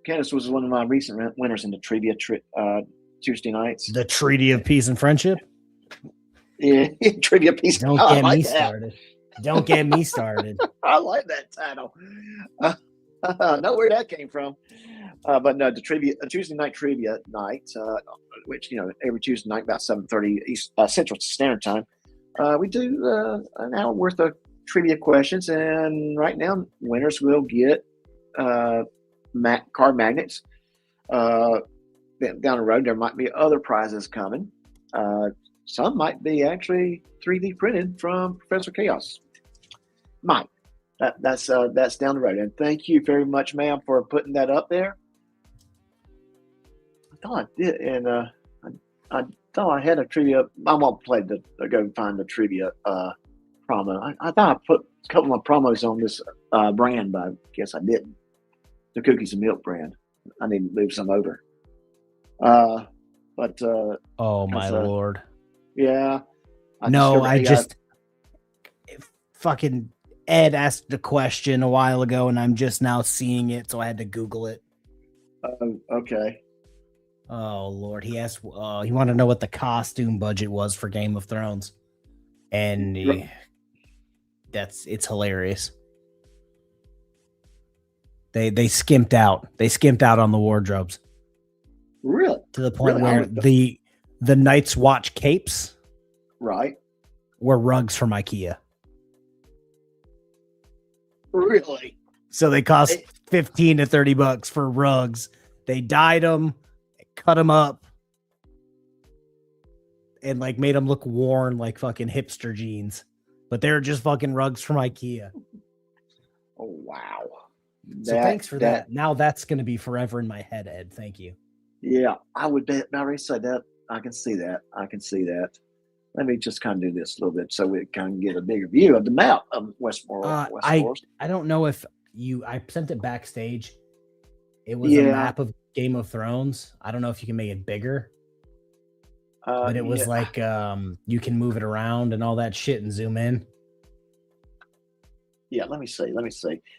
Candace was one of my recent winners in the trivia Tuesday nights. The Treaty of Peace and Friendship? Yeah, trivia piece. Don't I get like me that. started. Don't get me started. I like that title. I know where that came from. But no, the Tuesday night trivia night, which every Tuesday night about 7:30 East Central Standard Time, we do an hour worth of trivia questions, and right now winners will get car magnets. Down the road, there might be other prizes coming. Some might be actually 3D printed from Professor Chaos. Might. That's down the road. And thank you very much, ma'am, for putting that up there. I thought I did, and I thought I had a trivia. I won't play go find the trivia promo. I thought I put a couple of my promos on this brand, but I guess I didn't. The cookies and milk brand. I need to move some over. Oh my Lord. Yeah. Fucking Ed asked the question a while ago, and I'm just now seeing it, so I had to Google it. Okay. Oh Lord, he asked. He wanted to know what the costume budget was for Game of Thrones, and it's hilarious. They skimped out. They skimped out on the wardrobes. Really? To the point where the Night's Watch capes, right, were rugs from IKEA. Really? So they cost $15 to $30 for rugs. They dyed them, cut them up, and made them look worn like fucking hipster jeans. But they're just fucking rugs from IKEA. Oh wow! So thanks for that. Now that's going to be forever in my head, Ed. Thank you. Yeah, I would bet. I already said that. I can see that. Let me just kind of do this a little bit so we can get a bigger view of the map of Westmoreland. I don't know if I sent it backstage. It was a map of Game of Thrones. I don't know if you can make it bigger. But it was you can move it around and all that shit and zoom in. Yeah, let me see.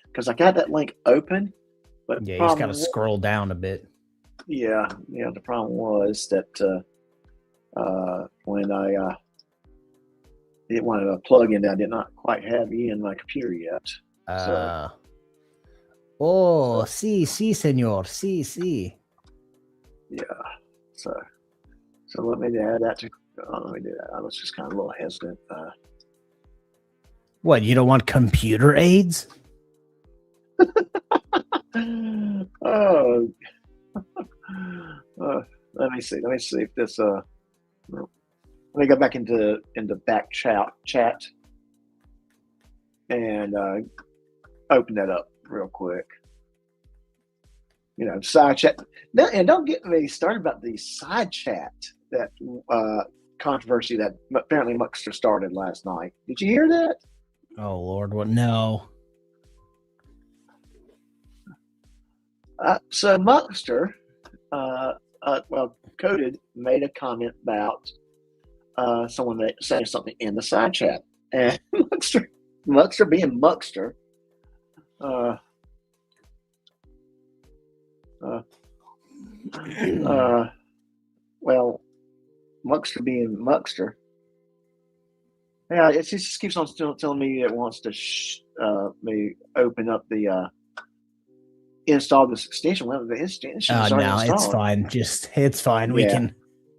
Because I got that link open. But yeah, you just got to scroll down a bit. Yeah. The problem was that when I didn't want to plug in, I did not quite have in my computer yet. Sí, señor. Sí. Yeah. So let me add that to. Let me do that. I was just kind of a little hesitant. What? You don't want computer aids? Oh. Let me see if this. Let me go back into back chat and open that up real quick. Side chat. And don't get me started about the side chat, that controversy that apparently Muckster started last night. Did you hear that? Oh Lord, what? No. So Muckster, Coded made a comment about someone that said something in the side chat, and Muckster being Muckster, Muckster being Muckster. Yeah, it just keeps on still telling me it wants to me open up the install this extension. Well, the extension is already installed. It's fine. It's fine. Yeah.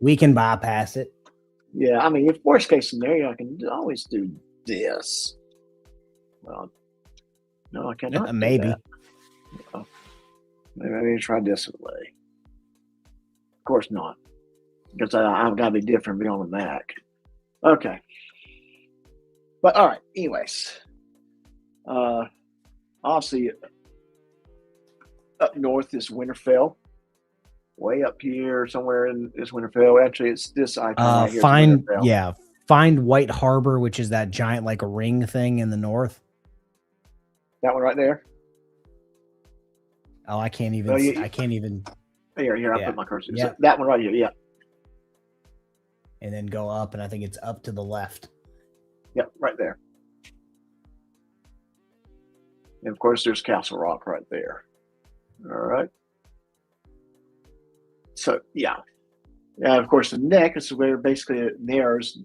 We can bypass it. Yeah, I mean, if worst case scenario, I can always do this. Well, no, I cannot. Maybe. Maybe try this way. Of course not. because I've got to be different beyond the Mac. Okay. But all right. Anyways, obviously up north is Winterfell. Way up here, somewhere in this Winterfell. Actually, it's this icon right here. Find White Harbor, which is that giant like a ring thing in the north. That one right there. Oh, I can't even. I can't even. Here. I put my cursor. Yeah. So that one right here. Yeah. And then go up, and I think it's up to the left. Yep, right there. And of course, there's Castle Rock right there. All right. So yeah, of course, the neck is where basically it narrows.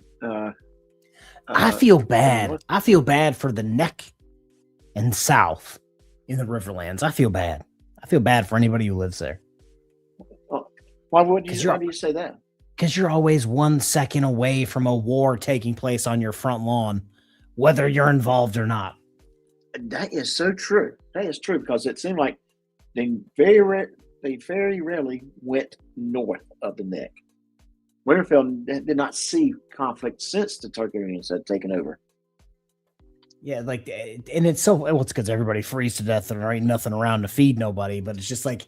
I feel bad. I feel bad for the neck and south in the Riverlands. I feel bad. I feel bad for anybody who lives there. Why do you say that? Because you're always 1 second away from a war taking place on your front lawn, whether you're involved or not. That is so true. That is true because it seemed like they very rarely went north of the neck. Winterfell did not see conflict since the Targaryens had taken over. Yeah, like, and it's so, well, it's because everybody frees to death and there ain't nothing around to feed nobody, but it's just like,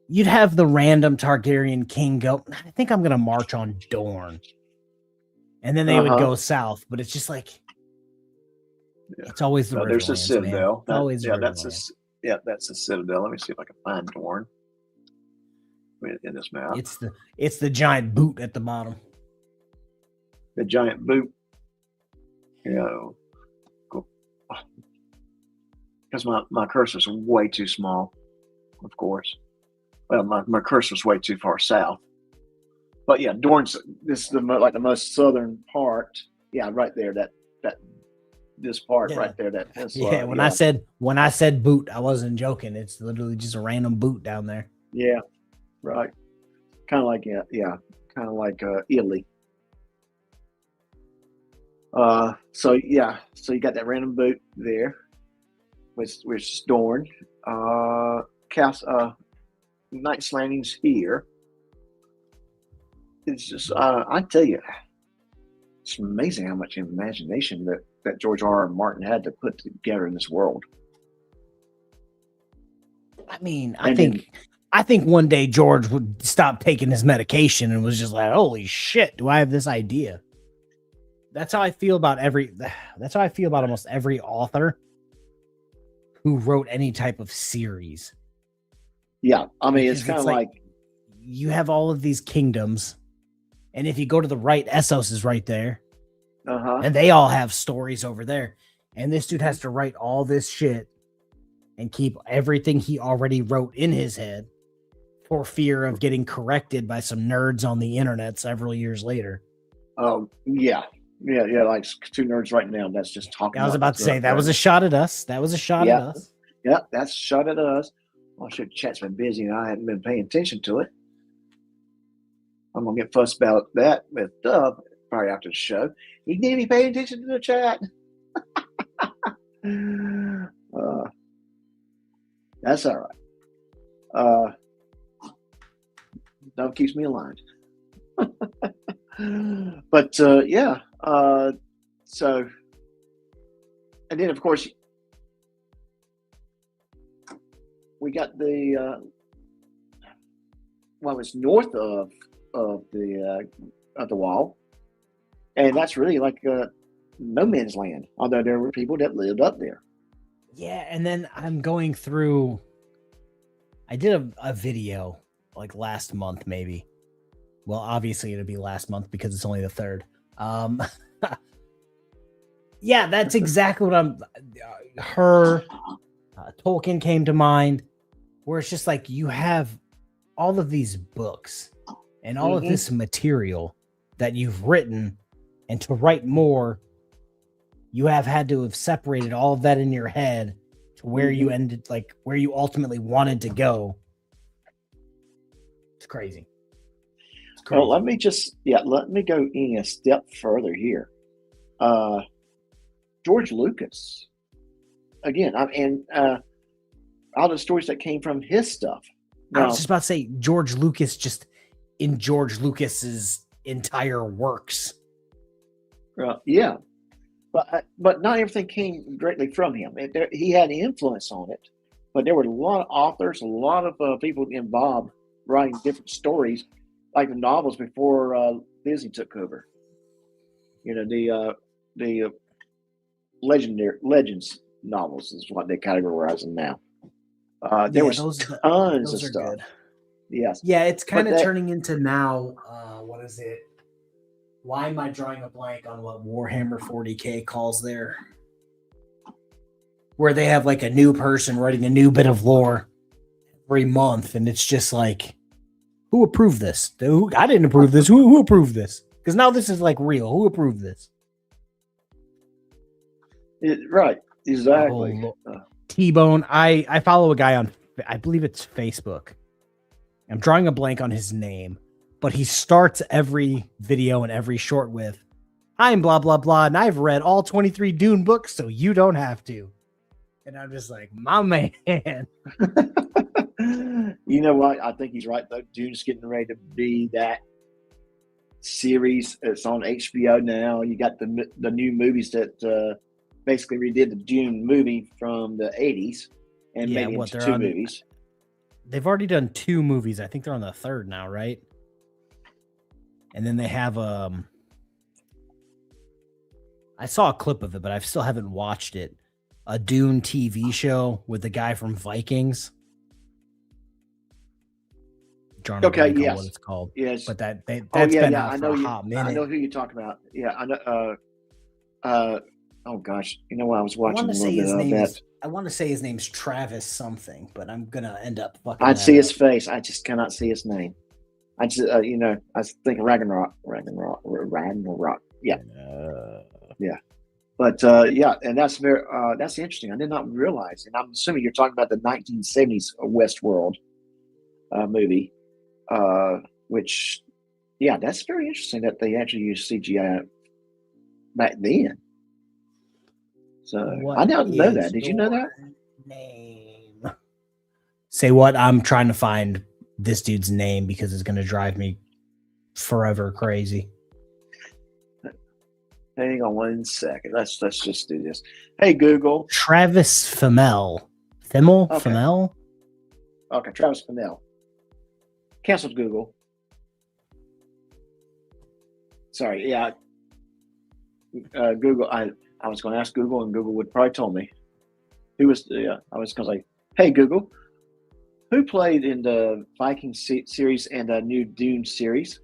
you'd have the random Targaryen king go, I think I'm going to march on Dorne. And then they would go south, but it's just like, it's always the Riverlands. There's a citadel. That's the citadel. Let me see if I can find Dorne in this map. It's the giant boot at the bottom. The giant boot. Cool. Because my cursor's way too small, of course. Well, my cursor's way too far south. But yeah, Dorne's, this is the most southern part. Yeah, right there. This part right there. When I said boot, I wasn't joking. It's literally just a random boot down there. Yeah, right. Kind of like Italy. So you got that random boot there, which is Dorne. Knight's Landing's here. It's just I tell you, it's amazing how much imagination that George R.R. Martin had to put together in this world. I mean, I think one day George would stop taking his medication and was just like, holy shit, do I have this idea? That's how I feel about almost every author who wrote any type of series. Yeah, I mean, it's kind of like you have all of these kingdoms, and if you go to the right, Essos is right there. And they all have stories over there. And this dude has to write all this shit and keep everything he already wrote in his head for fear of getting corrected by some nerds on the internet several years later. Yeah, like two nerds right now. That's just talking. I was about to say that was a shot at us. That was a shot at us. Yeah, that's a shot at us. Well, shit, chat's been busy and I hadn't been paying attention to it. I'm gonna get fussed about that with Dub probably after the show. He didn't even pay attention to the chat. That's all right. Dub keeps me aligned. But so, and then of course we got the it's north of the wall, and that's really like no man's land. Although there were people that lived up there. Yeah, and then I'm going through. I did a video like last month, maybe. Well, obviously it'll be last month because it's only the 3rd. Yeah, that's exactly what Tolkien came to mind, where it's just like you have all of these books and all of this material that you've written, and to write more, you have had to have separated all of that in your head to where you ended, like where you ultimately wanted to go. It's crazy. Well, let me go in a step further here. George Lucas, again, all the stories that came from his stuff. I was just about to say, George Lucas just in George Lucas's entire works. Yeah, but not everything came directly from him. He had influence on it, but there were a lot of authors, a lot of people involved writing different stories, like the novels before Disney took over. You know, the legends novels is what they categorize them now. There was tons of stuff. Good. Yes. Yeah, it's kind of turning into now. What is it? Why am I drawing a blank on what Warhammer 40K calls their? Where they have like a new person writing a new bit of lore every month, and it's just like, who approved this? I didn't approve this. Who approved this? Because now this is like real. Who approved this? Right. Exactly. T-Bone. I follow a guy on, I believe it's Facebook. I'm drawing a blank on his name, but he starts every video and every short with, I'm blah, blah, blah, and I've read all 23 Dune books, so you don't have to. And I'm just like, my man. You know what? I think he's right, though. Dune's getting ready to be that series. It's on HBO now. You got the new movies that basically redid the Dune movie from the 80s and made it into two movies. They've already done 2 movies. I think they're on the 3rd now, right? And then they have I saw a clip of it, but I still haven't watched it. A Dune TV show with the guy from Vikings. Okay, yes. What it's called. Yes. But that's been out for a hot minute. I know who you're talking about. Yeah, I know. Oh gosh, you know what? I was watching a little bit of that. I want to say his name's Travis something, but I'm gonna end up fucking. I'd see his face. I just cannot see his name. I just, I think Ragnarok. Yeah, yeah. But yeah, and that's that's interesting. I did not realize, and I'm assuming you're talking about the 1970s Westworld movie, which, yeah, that's very interesting that they actually used CGI back then. So I didn't know that. Did you know that? Name. Say what? I'm trying to find this dude's name because it's going to drive me forever crazy. Hang on 1 second. Let's just do this. Hey Google. Travis Fimmel. Fimmel? Okay, Travis Fimmel. Canceled Google. Sorry, yeah. Google. I was going to ask Google, and Google would probably tell me. I was going to say, hey Google, who played in the Viking series and the new Dune series?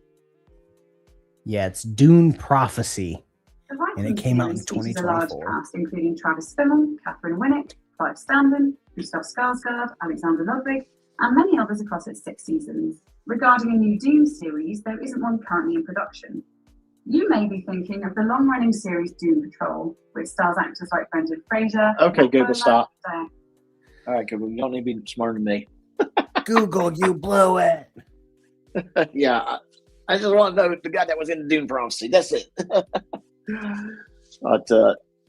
Yeah, it's Dune Prophecy. The Viking And it came out in series features a large 2024. cast, including Travis Fimmel, Catherine Winnick, Clive Standen, Gustav Skarsgård, Alexander Ludwig, and many others across its 6 seasons. Regarding a new Dune series, there isn't one currently in production. You may be thinking of the long-running series Doom Patrol, which stars actors like Brendan Fraser. Okay, Google, stop. All right, Google, you don't need to be smarter than me. Google, you blew it. Yeah, I just want to know the guy that was in the Dune Prophecy. That's it. But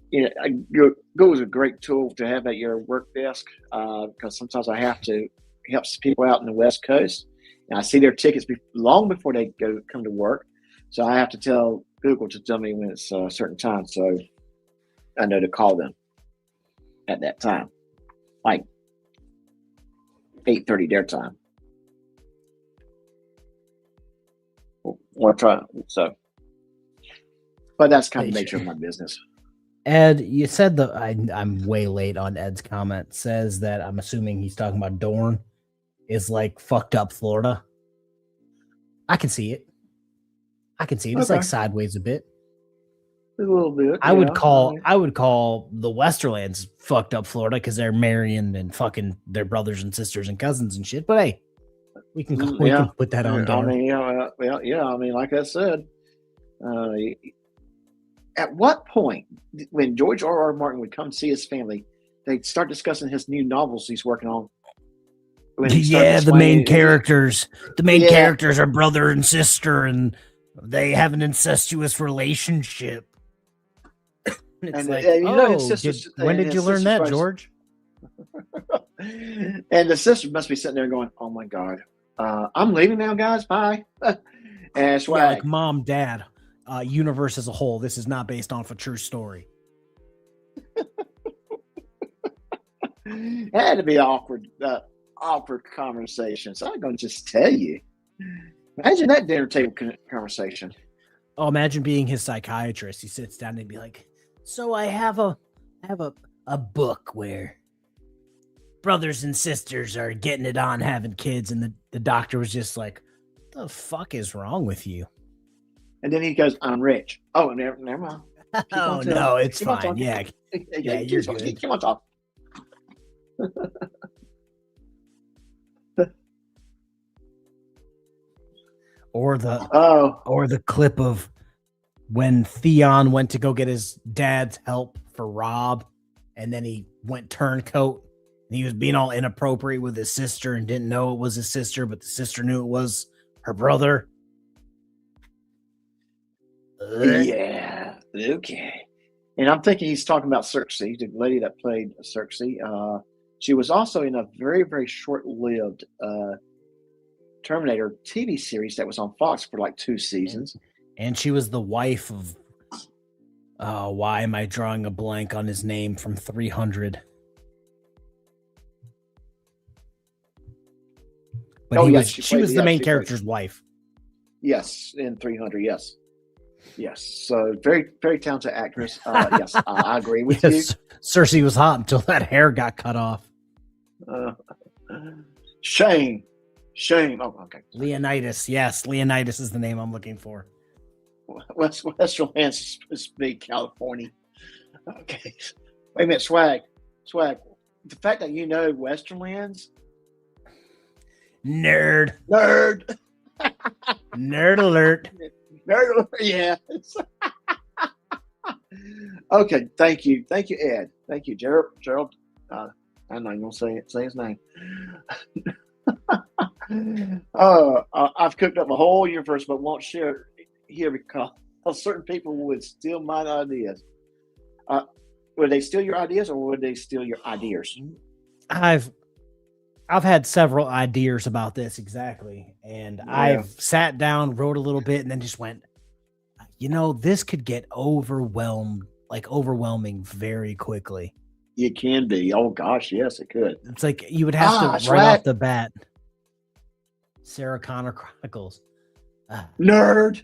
Google is a great tool to have at your work desk because sometimes I have to help people out in the West Coast, and I see their tickets long before they come to work. So I have to tell Google to tell me when it's a certain time, so I know to call them at that time, like 8:30 their time. Or try so. But that's kind of the nature of my business. Ed, you said that I'm way late on Ed's comment. Says that I'm assuming he's talking about Dorne is like fucked up Florida. I can see it. It's like sideways a bit. A little bit. I would call the Westerlands fucked up Florida because they're marrying and fucking their brothers and sisters and cousins and shit. But hey, we can put that on. I mean, I mean, like I said, at what point when George R.R. Martin would come see his family, they'd start discussing his new novels he's working on? Yeah, the main characters. The main characters are brother and sister, and they have an incestuous relationship. It's when did you learn that, George? And the sister must be sitting there going, "Oh my God, I'm leaving now, guys. Bye. And Swag. Yeah, like mom, dad, universe as a whole. This is not based off a true story. It had to be awkward conversations. I'm going to just tell you. Imagine that dinner table conversation. Oh, imagine being his psychiatrist. He sits down and be like, "So I have a book where brothers and sisters are getting it on having kids," and the doctor was just like, "What the fuck is wrong with you?" And then he goes, "I'm rich." Oh, never mind. Oh no, it's fine. Yeah, you're good. Keep on talking. Or the clip of when Theon went to go get his dad's help for Rob, and then he went turncoat, and he was being all inappropriate with his sister and didn't know it was his sister, but the sister knew it was her brother. Yeah, okay. And I'm thinking he's talking about Cersei, the lady that played Cersei. She was also in a very, very short-lived Terminator TV series that was on Fox for like 2 seasons. And she was the wife of, why am I drawing a blank on his name from 300? But she was the main character's wife. Yes, in 300, yes. Yes, so very, very talented actress. Yes, I agree with you. Cersei was hot until that hair got cut off. Shame. Oh, okay. Leonidas. Yes, Leonidas is the name I'm looking for. Western Lands is supposed to be California. Okay. Wait a minute, Swag. The fact that you know Western Lands. Nerd. Nerd alert. Yeah. Okay. Thank you, Ed. Thank you, Gerald. I'm not going to say his name. I've cooked up a whole universe, but won't share it here because certain people would steal my ideas. Would they steal your ideas, or would they steal your ideas? I've had several ideas about this exactly, and I've sat down, wrote a little bit, and then just went, this could get overwhelming very quickly. It can be. Oh gosh, yes, it could. It's like you would have to right off the bat. Sarah Connor Chronicles. Nerd.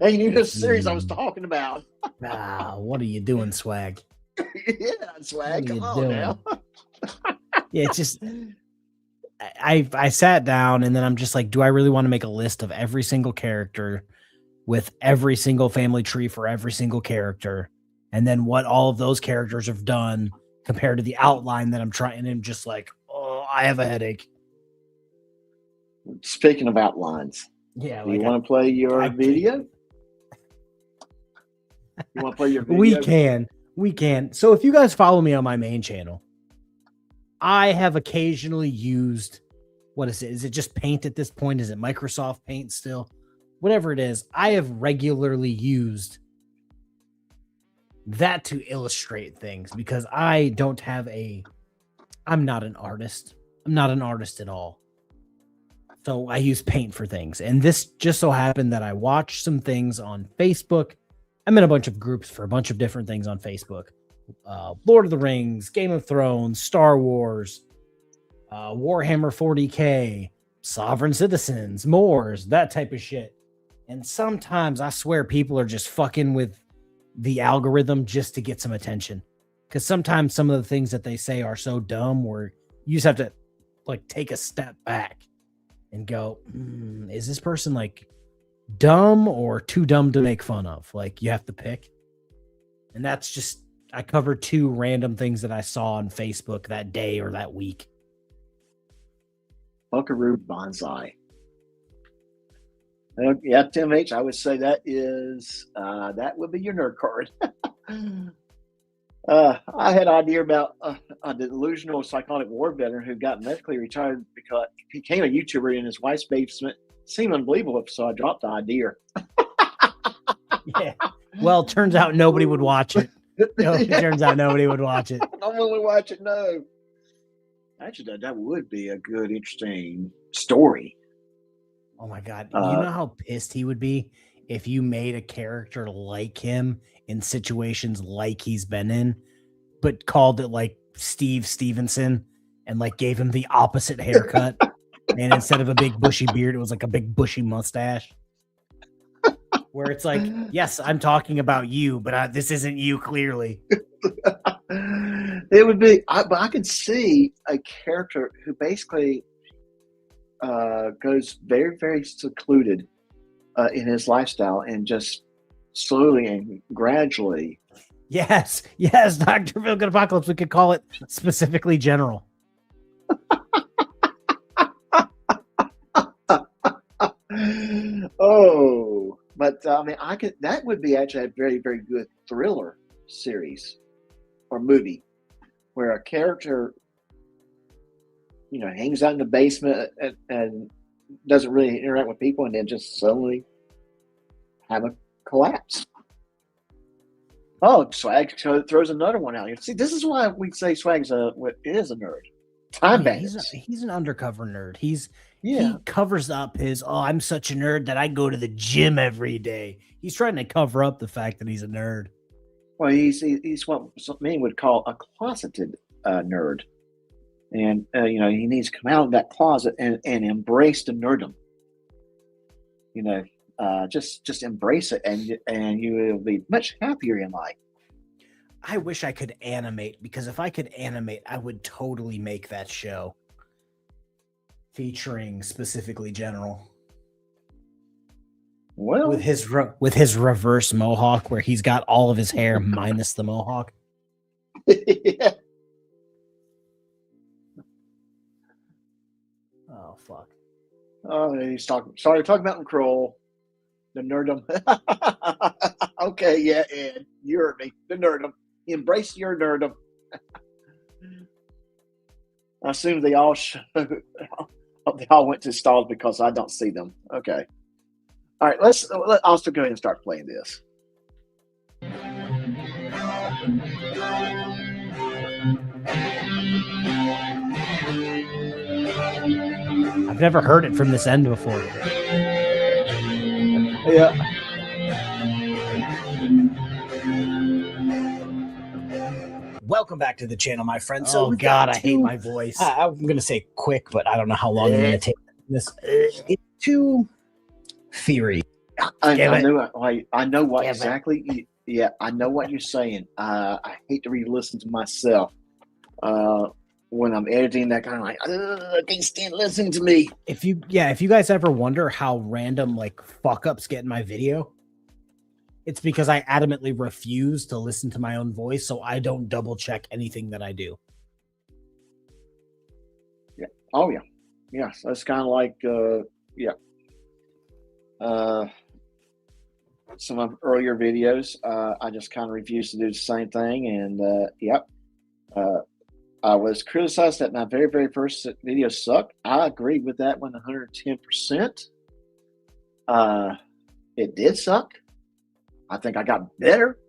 Hey, you knew the series I was talking about. What are you doing, Swag? Yeah, Swag. Come on now. Yeah, it's just I sat down and then I'm just like, do I really want to make a list of every single character with every single family tree for every single character, and then what all of those characters have done compared to the outline that I'm trying, and I'm just like, oh, I have a headache. Speaking of outlines, yeah, do you want to play your video? You want to play your video? We can. So if you guys follow me on my main channel, I have occasionally used, what is it? Is it just Paint at this point? Is it Microsoft Paint still? Whatever it is, I have regularly used that to illustrate things because I'm not an artist. I'm not an artist at all. So I use Paint for things. And this just so happened that I watched some things on Facebook. I'm in a bunch of groups for a bunch of different things on Facebook. Lord of the Rings, Game of Thrones, Star Wars, Warhammer 40K, Sovereign Citizens, Moors, that type of shit. And sometimes I swear people are just fucking with the algorithm just to get some attention. Because sometimes some of the things that they say are so dumb where you just have to take a step back and go, is this person dumb or too dumb to make fun of? You have to pick. And that's just, I covered 2 random things that I saw on Facebook that day or that week. Buckaroo Banzai. Yeah, Tim H, I would say that would be your nerd card. I had an idea about a delusional psychotic war veteran who got medically retired because he became a YouTuber in his wife's basement. It seemed unbelievable, so I dropped the idea. Yeah. Well, turns out nobody would watch it. No, it turns out nobody would watch it. I'm going to watch it, no. Actually, that would be a good, interesting story. Oh my god. You know how pissed he would be if you made a character like him in situations like he's been in, but called it like Steve Stevenson and like gave him the opposite haircut. And instead of a big bushy beard, it was like a big bushy mustache. Where it's like, yes, I'm talking about you, but this isn't you clearly. It would be, but I can see a character who basically goes very, very secluded in his lifestyle and just slowly and gradually. Yes, Dr. Phil Good Apocalypse. We could call it specifically General. Oh, but I mean, that would be actually a very, very good thriller series or movie where a character, hangs out in the basement and doesn't really interact with people, and then just suddenly have a collapse. Oh, Swag throws another one out here. See, this is why we say Swag's is a nerd. Time bandits. He's an undercover nerd. He covers up his, I'm such a nerd that I go to the gym every day. He's trying to cover up the fact that he's a nerd. Well, he's what many would call a closeted nerd. And, he needs to come out of that closet and embrace the nerdom. Just embrace it, and you will be much happier in life. I wish I could animate, because if I could animate, I would totally make that show featuring specifically General. Well, with his reverse mohawk, where he's got all of his hair minus the mohawk. Yeah. Oh fuck. Oh, he's talking about Kroll. The nerdum. Okay, yeah, Ed, you heard me. The nerdum. Embrace your nerdum. I assume they all went to stalls because I don't see them. Okay. All right, let's also go ahead and start playing this. I've never heard it from this end before. Yeah. Welcome back to the channel, my friend. So, God, I hate my voice. I'm going to say quick, but I don't know how long I'm going to take this. It's too fiery. I know what exactly. I know what you're saying. I hate to re-listen to myself when I'm editing. That kind of like, I can't stand listening to me. If you guys ever wonder how random like fuck ups get in my video, it's because I adamantly refuse to listen to my own voice, so I don't double check anything that I do. Yeah. Oh yeah. Yes. That's kind of like some of earlier videos. I just kind of refused to do the same thing, and I was criticized that my very, very first video sucked. I agree with that 110%. It did suck. I think I got better.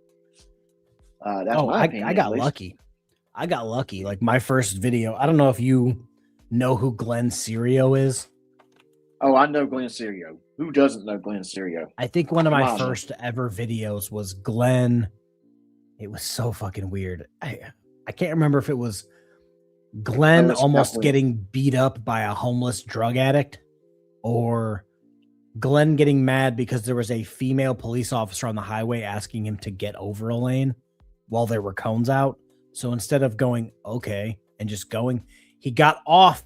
That's my opinion. I got lucky. I got lucky. Like my first video, I don't know if you know who Glenn Serio is. Oh, I know Glenn Serio. Who doesn't know Glenn Serio? I think one of my first ever videos was Glenn. It was so fucking weird. I can't remember if it was Glenn almost getting beat up by a homeless drug addict, or Glenn getting mad because there was a female police officer on the highway asking him to get over a lane while there were cones out. So instead of going, okay, and just going, he got off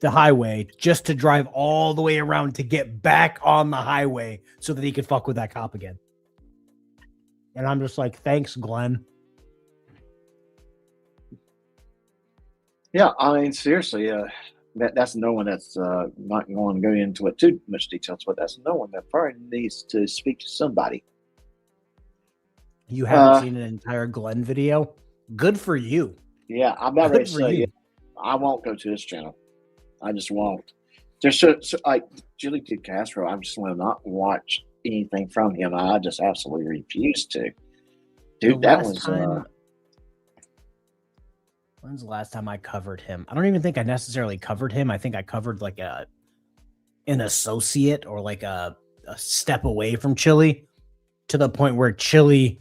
the highway just to drive all the way around to get back on the highway so that he could fuck with that cop again. And I'm just like, thanks, Glenn. Yeah, I mean, seriously, that's no one that's not going to go into it too much details, but that's no one that probably needs to speak to somebody. You haven't seen an entire Glenn video? Good for you. Yeah, I'm not ready to say I won't go to this channel. I just won't. Just so like Julie did Castro, I'm just going to not watch anything from him. I just absolutely refuse to. Dude, that was When's the last time I covered him? I don't even think I necessarily covered him. I think I covered like an associate or like a step away from Chili, to the point where Chili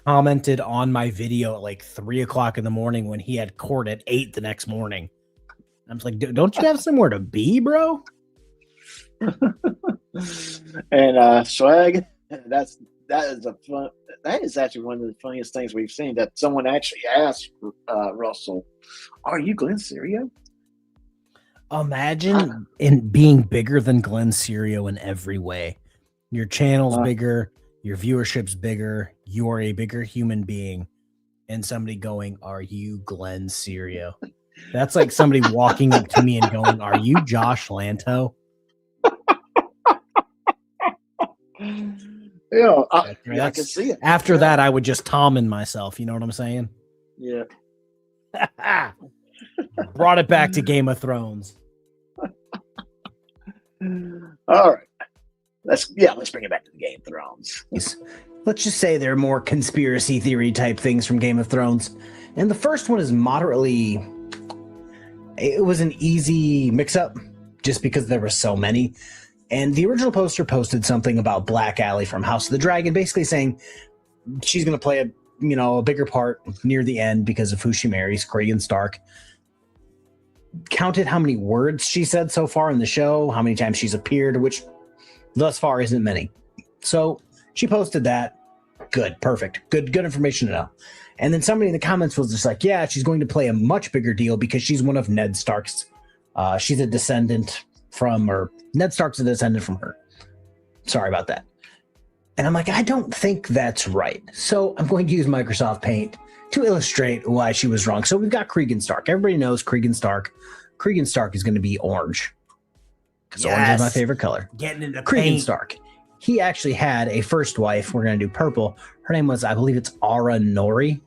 commented on my video at like 3:00 in the morning when he had court at 8 the next morning. I was like, don't you have somewhere to be, bro? And Swag, that is actually one of the funniest things we've seen, that someone actually asked Russell, "Are you Glenn Serio?" Imagine in being bigger than Glenn Serio in every way. Your channel's bigger, your viewership's bigger, you're a bigger human being, and somebody going, "Are you Glenn Serio?" That's like somebody walking up to me and going, "Are you Josh Lanto?" Yeah, I can see it. After that, I would just Tommen myself. You know what I'm saying? Yeah. Brought it back to Game of Thrones. All right. Let's bring it back to the Game of Thrones. Let's just say there are more conspiracy theory type things from Game of Thrones. And the first one is moderately... It was an easy mix-up just because there were so many. And the original poster posted something about Black Aly from House of the Dragon, basically saying she's going to play a bigger part near the end because of who she marries, Cregan Stark. Counted how many words she said so far in the show, how many times she's appeared, which thus far isn't many. So she posted that. Good, perfect. Good information to know. And then somebody in the comments was just like, yeah, she's going to play a much bigger deal because she's one of Ned Stark's. She's a descendant from, or Ned Stark's a descendant from her. Sorry about that. And I'm like, I don't think that's right. So I'm going to use Microsoft Paint to illustrate why she was wrong. So we've got Cregan Stark. Everybody knows Cregan Stark. Cregan Stark is going to be orange. Because orange is my favorite color. Getting into Cregan paint. Stark. He actually had a first wife. We're going to do purple. Her name was, I believe it's Ara Nori.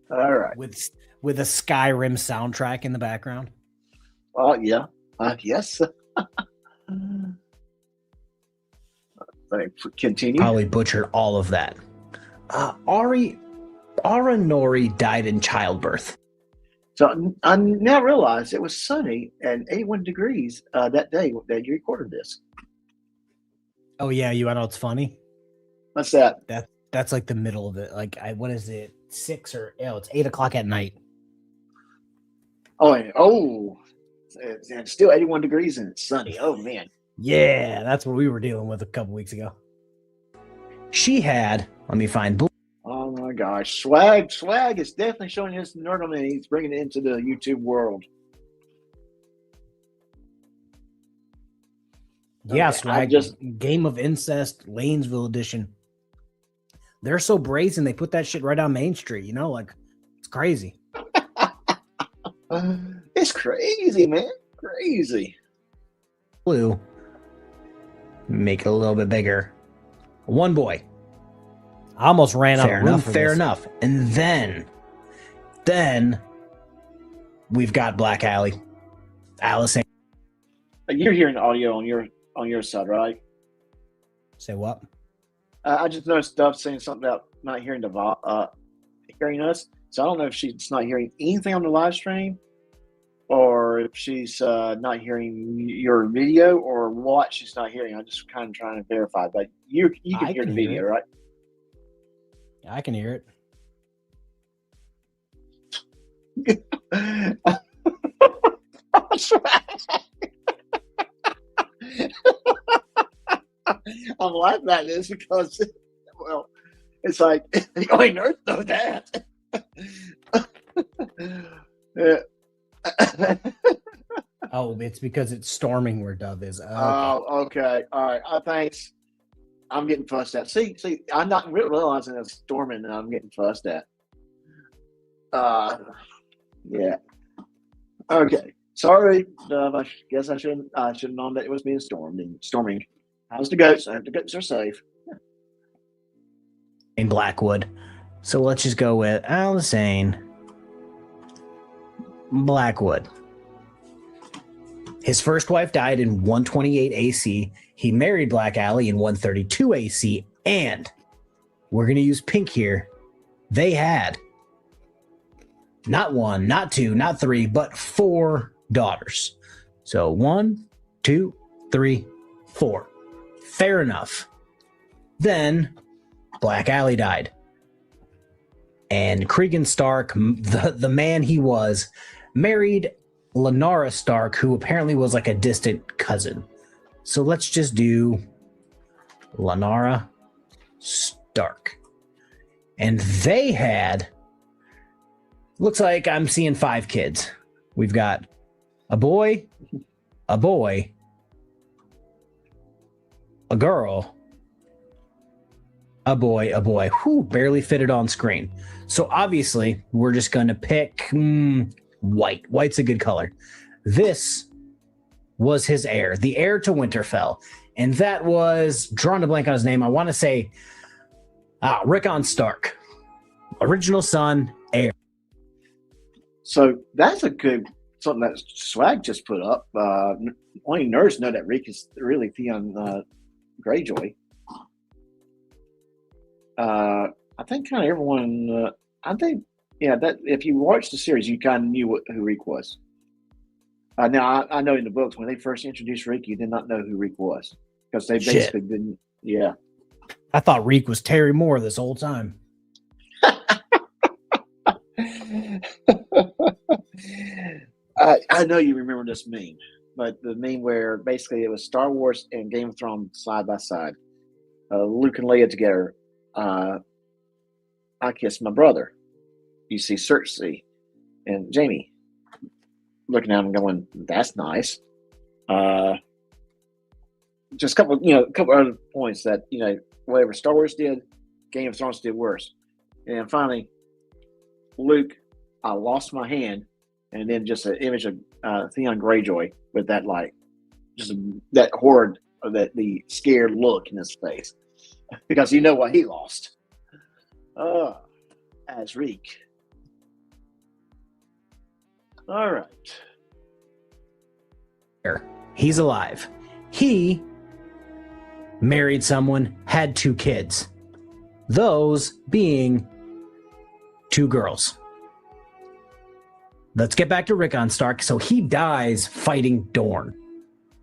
All right. With a Skyrim soundtrack in the background. Oh, yeah. Yes. Continue. Probably butchered all of that. Ara Nori died in childbirth. So I now realize it was sunny and 81 degrees that day that you recorded this. Oh yeah, you know it's funny? What's that? That's like the middle of it. Like what is it? 6 or it's 8:00 at night. It's still 81 degrees and it's sunny. Oh man. Yeah, that's what we were dealing with a couple weeks ago. She had, let me find. Oh my gosh, Swag is definitely showing his nerd on me. He's bringing it into the YouTube world. Yeah, Okay, Swag. Game of Incest, Lanesville edition. They're so brazen, they put that shit right on Main Street. Like it's crazy. It's crazy, man. Crazy. Blue. Make it a little bit bigger. One boy. I almost ran out of room. Fair enough. And then we've got Black Aly. Allison. You're hearing audio on your side, right? Say what? I just noticed Dove saying something about not hearing hearing us. So I don't know if she's not hearing anything on the live stream, or if she's not hearing your video, or what she's not hearing. I'm just kind of trying to verify. But you can hear the video, right? I can hear it. I'm laughing at this because, well, it's like the only nerds know that. Oh, it's because it's storming where Dove is. Oh, okay. All right. Thanks. I'm getting fussed at. See, I'm not realizing it's storming and I'm getting fussed at. Yeah. Okay. Sorry, Dove. I guess I should have known that it was being storming. How's the goats? I hope the goats are safe. In Blackwood. So let's just go with Alisane Blackwood. His first wife died in 128 AC. He married Black Aly in 132 AC. And we're going to use pink here. They had not 1, not 2, not 3, but 4 daughters. So 1, 2, 3, 4. Fair enough. Then Black Allie died. And Cregan Stark, the man he was, married Lenara Stark, who apparently was like a distant cousin. So let's just do Lenara Stark. And they had, looks like I'm seeing 5 kids. We've got a boy, a girl, a boy. Whew, barely fitted on screen. So obviously, we're just going to pick white. White's a good color. This was his heir, the heir to Winterfell. And that was, drawing a blank on his name, I want to say Rickon Stark. Original son, heir. So that's a good, something that Swag just put up. Only nerds know that Rick is really Theon Greyjoy. I think kind of everyone, that if you watched the series, you kind of knew who Reek was. Now, I know in the books, when they first introduced Reek, you did not know who Reek was. Because they basically didn't, yeah. I thought Reek was Terry Moore this whole time. I know you remember this meme, but the meme where basically it was Star Wars and Game of Thrones side by side. Luke and Leia together. I Kiss My Brother. You see Cersei and Jamie looking at him going, that's nice. Just a couple other points that, whatever Star Wars did, Game of Thrones did worse. And finally, Luke, I lost my hand, and then just an image of Theon Greyjoy with that, just that horrid, the scared look in his face. Because you know what he lost. As Reek. All right. He's alive. He married someone, had 2 kids. Those being 2 girls. Let's get back to Rickon Stark. So he dies fighting Dorne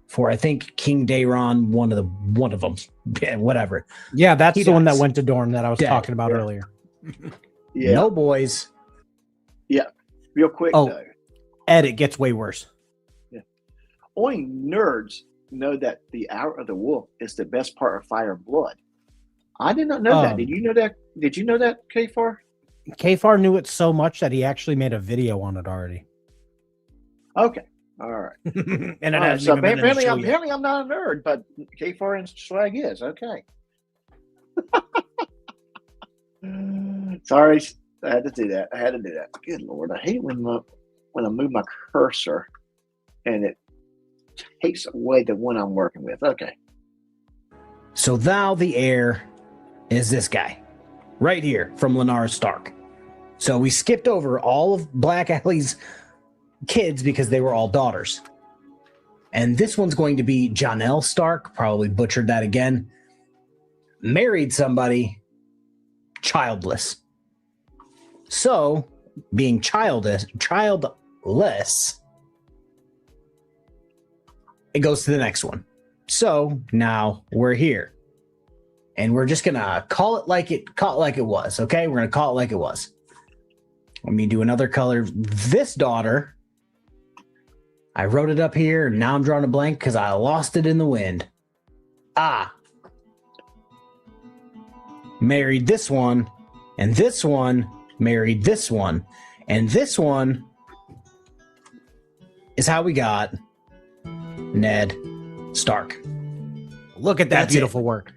for, I think, King Daeron, one of them. Yeah, whatever. Yeah, that's He the one dies. that went to Dorne that I was Dead. talking about earlier. Yeah. No boys. Yeah. Real quick, though. Ed, it gets way worse. Only nerds know that the Hour of the Wolf is the best part of Fire and Blood. I did not know that. Did you know that? Did you know that, K Farr? K Farr knew it so much that he actually made a video on it already. Okay. All right. And it All right. hasn't So even been in the show yet. apparently I'm not a nerd, but K Farr and Swag is. Okay. Sorry. I had to do that. Good Lord. I hate when I move my cursor and it takes away the one I'm working with. Okay. So thou the heir is this guy right here from Lenara Stark. So we skipped over all of Black Allie's kids because they were all daughters. And this one's going to be Janelle Stark, probably butchered that again. Married somebody childless. So, being childless, it goes to the next one. So now we're here, and we're just gonna call it like it was. Okay, we're gonna call it like it was. Let me do another color. This daughter, I wrote it up here. And now I'm drawing a blank because I lost it in the wind. Married this one, and this one married this one, and this one is how we got Ned Stark. Look at that That's beautiful it. work.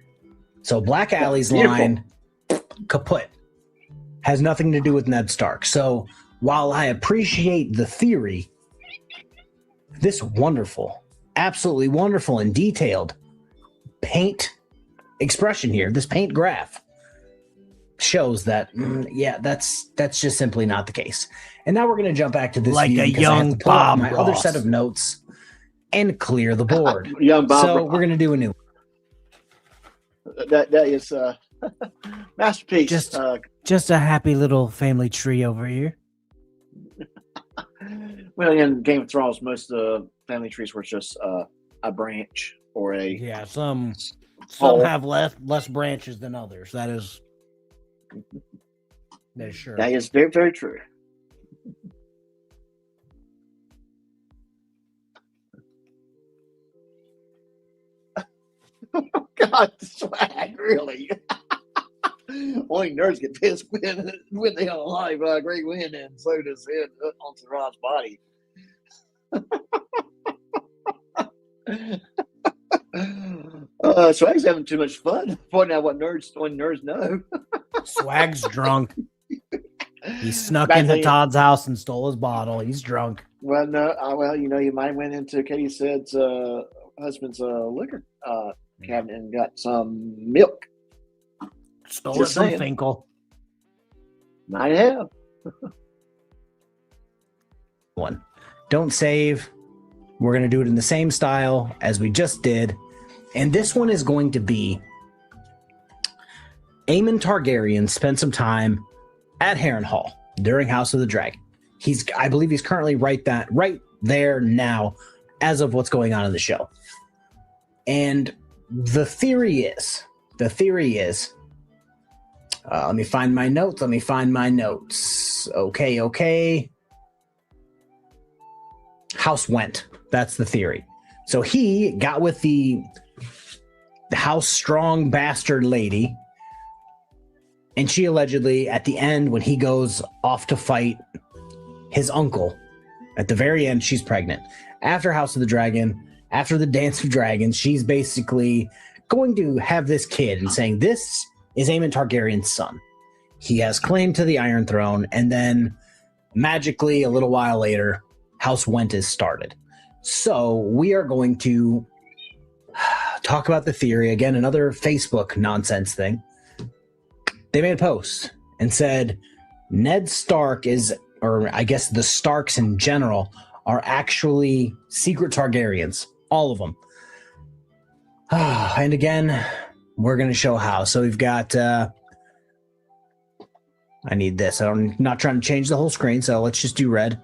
So Black Allie's Beautiful. line, kaput, has nothing to do with Ned Stark. So while I appreciate the theory, this wonderful, absolutely wonderful and detailed paint expression here, this paint graph, shows that, that's just simply not the case. And now we're going to jump back to this Like view a because I have young to pull up Bob my other Ross. set of notes and clear the board. Young Bob. So we're going to do a new one. That is masterpiece. Just a happy little family tree over here. Well, in Game of Thrones, most of the family trees were just a branch or a Yeah, some hole. have less branches than others. That is sure. That is very, very true. God, swag, really. Only nerds get pissed when they are alive. Great win, and so does it on Rod's body. Swag's having too much fun pointing out what nerds know. Swag's drunk. He snuck Back into then- Todd's house and stole his bottle. He's drunk. Well, no, well, you might went into Katie said's husband's liquor cabinet and got some milk. Stole Just it from saying. Finkel. Might have. One. Don't save. We're going to do it in the same style as we just did. And this one is going to be Aemon Targaryen spent some time at Harrenhal during House of the Dragon. I believe he's currently right there now as of what's going on in the show. And the theory is, let me find my notes. Okay. House went. That's the theory. So he got with the house strong bastard lady, and she allegedly, at the end, when he goes off to fight his uncle, at the very end, she's pregnant. After House of the Dragon, after the Dance of Dragons, she's basically going to have this kid and saying, this is Aemon Targaryen's son. He has claim to the Iron Throne, and then magically, a little while later, House Went is started. So we are going to talk about the theory. Again, another Facebook nonsense thing. They made a post and said Ned Stark is, or I guess the Starks in general, are actually secret Targaryens. All of them. And again, we're going to show how. So we've got... I need this. I'm not trying to change the whole screen, so let's just do red.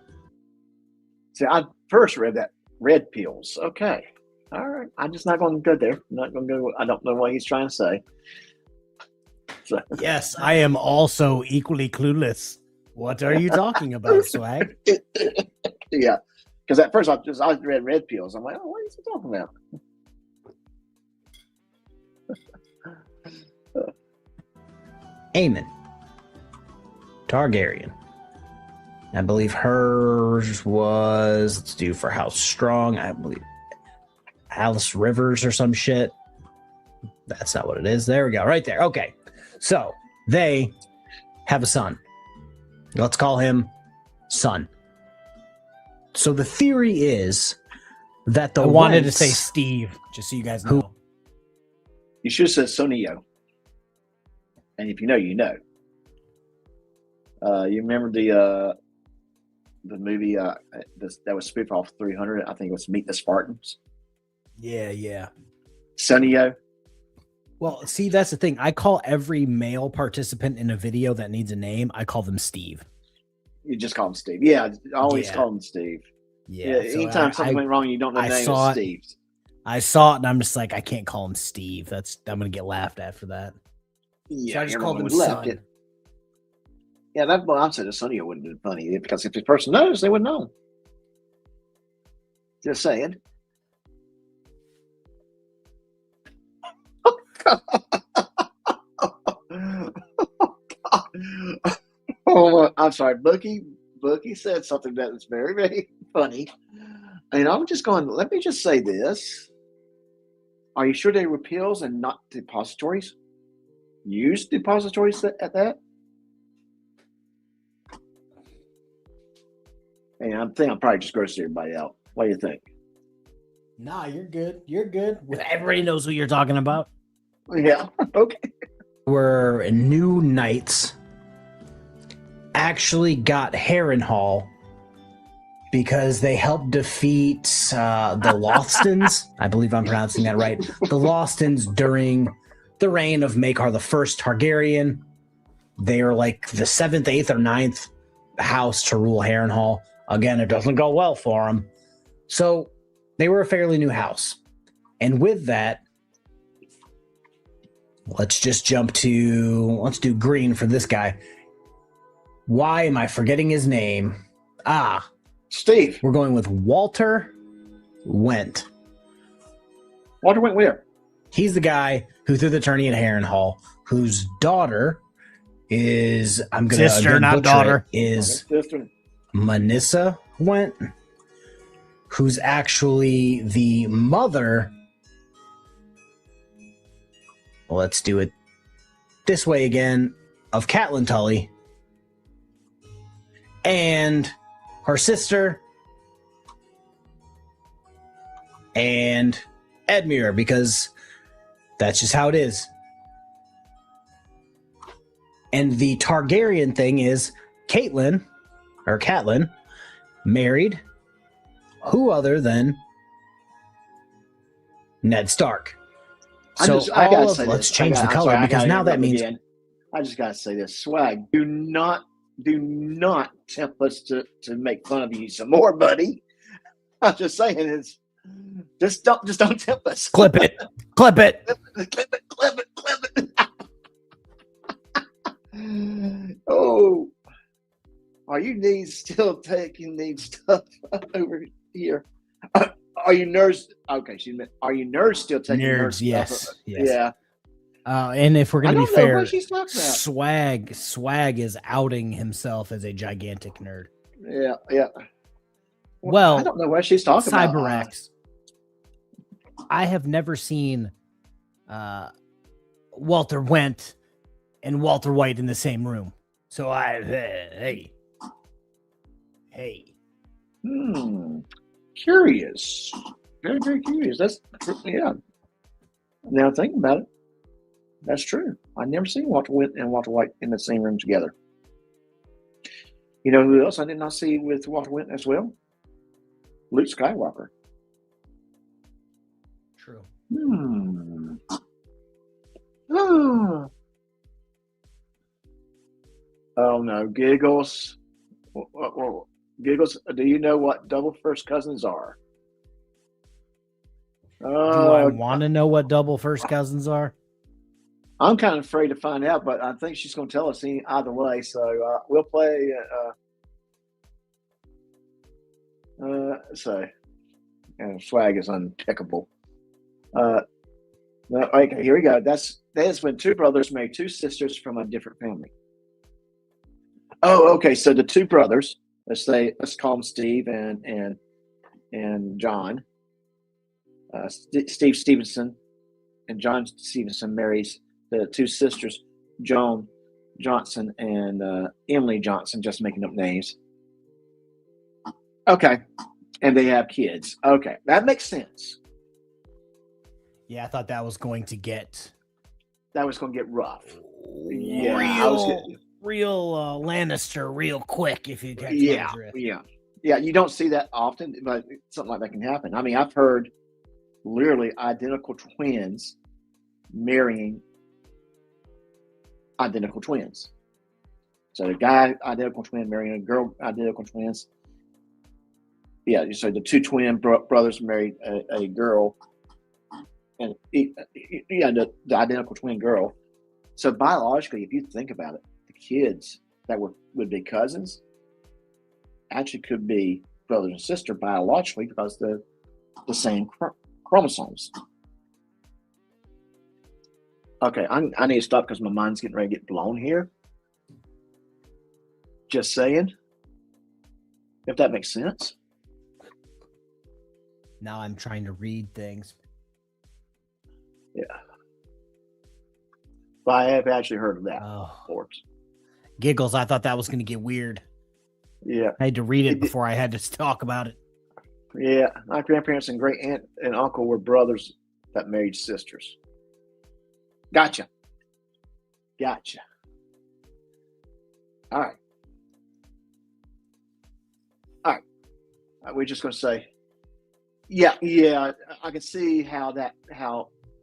See, I first read that red pills. Okay. All right. I'm just not going to go there. I'm not going to go. I don't know what he's trying to say. So. Yes, I am also equally clueless. What are you talking about, Swag? Yeah. Because at first I read red pills. I'm like, oh, what is he talking about? Aemon Targaryen. I believe hers was, let's do for House Strong, I believe Alice Rivers or some shit. That's not what it is. There we go. Right there. Okay. So they have a son. Let's call him Son. So the theory is that I wanted to say Steve, just so you guys know. You should have said Sonio. And if you know, you know. You remember the movie that was spoof off 300? I think it was Meet the Spartans. Yeah. Sonio. Well, see, that's the thing. I call every male participant in a video that needs a name, I call them Steve. You just call him Steve. Yeah, I always call him Steve. Yeah. So anytime something went wrong, you don't know the name of Steve. I saw it, and I'm just like, I can't call him Steve. I'm going to get laughed at for that. Yeah, So I just called him everyone Son. Yeah, that's what I'm saying. Sonio wouldn't have been funny because if the person knows, they would know. Just saying. Oh, I'm sorry, Bookie said something that was very, very funny. And I'm just going, let me just say this. Are you sure they were pills and not depositories? Used depositories at that? And I'm thinking I'll probably just gross everybody out. What do you think? Nah, you're good. You're good. Everybody knows who you're talking about. Yeah, okay. Were new knights actually got Harrenhal because they helped defeat the Lostons. I believe I'm pronouncing that right. The Lostons during the reign of Maekar the First Targaryen. They are like the 7th, 8th, or 9th house to rule Harrenhal. Again, it doesn't go well for them. So they were a fairly new house. And with that, let's do green for this guy. Why am I forgetting his name? Steve. We're going with Walter Wendt. Walter Wendt where? He's the guy who threw the tourney at Harrenhal, whose daughter is, I'm going to Sister, not daughter. Is Sister. Manissa Wendt, who's actually the mother. Let's do it this way again, of Catelyn Tully and her sister and Edmure, because that's just how it is. And the Targaryen thing is Catelyn married who other than Ned Stark. So let's change the color, because now that means I just gotta say this. Swag, do not tempt us to make fun of you some more, buddy. I'm just saying, it's just don't tempt us. clip it. clip it. Oh, are you still taking these stuff over here? Are you nerds? Okay, are you nerds still taking nerds? Yes. Yeah. And if we're going to be fair, Swag is outing himself as a gigantic nerd. Yeah. Well, I don't know what she's talking about. CyberX. I have never seen Walter Wendt and Walter White in the same room. So hey. Curious. Very, very curious. Now thinking about it, that's true. I've never seen Walter Wendt and Walter White in the same room together. You know who else I did not see with Walter Wendt as well? Luke Skywalker. True. Oh no, Giggles. Giggles, do you know what double first cousins are? Do I want to know what double first cousins are? I'm kind of afraid to find out, but I think she's going to tell us either way. So we'll play. Swag is impeccable. Okay, here we go. That's when two brothers marry two sisters from a different family. Oh, okay. So the two brothers, let's call them Steve and John. Steve Stevenson and John Stevenson marries the two sisters, Joan Johnson and Emily Johnson, just making up names. Okay. And they have kids. Okay. That makes sense. Yeah, I thought that was going to get rough. Real Lannister real quick, if you catch my drift. Yeah, you don't see that often, but something like that can happen. I mean, I've heard literally identical twins marrying identical twins. So the guy, identical twin, marrying a girl, identical twins. Yeah, so the two twin brothers married a girl, and the identical twin girl. So biologically, if you think about it, the kids that would be cousins actually could be brother and sister biologically because the same chromosomes. Okay, I need to stop because my mind's getting ready to get blown here. Just saying, if that makes sense. Now I'm trying to read things. Yeah. But I have actually heard of that. Giggles, I thought that was going to get weird. Yeah. I had to read it before I had to talk about it. Yeah. My grandparents and great aunt and uncle were brothers that married sisters. Gotcha. All right. We're just going to say, yeah, I can see how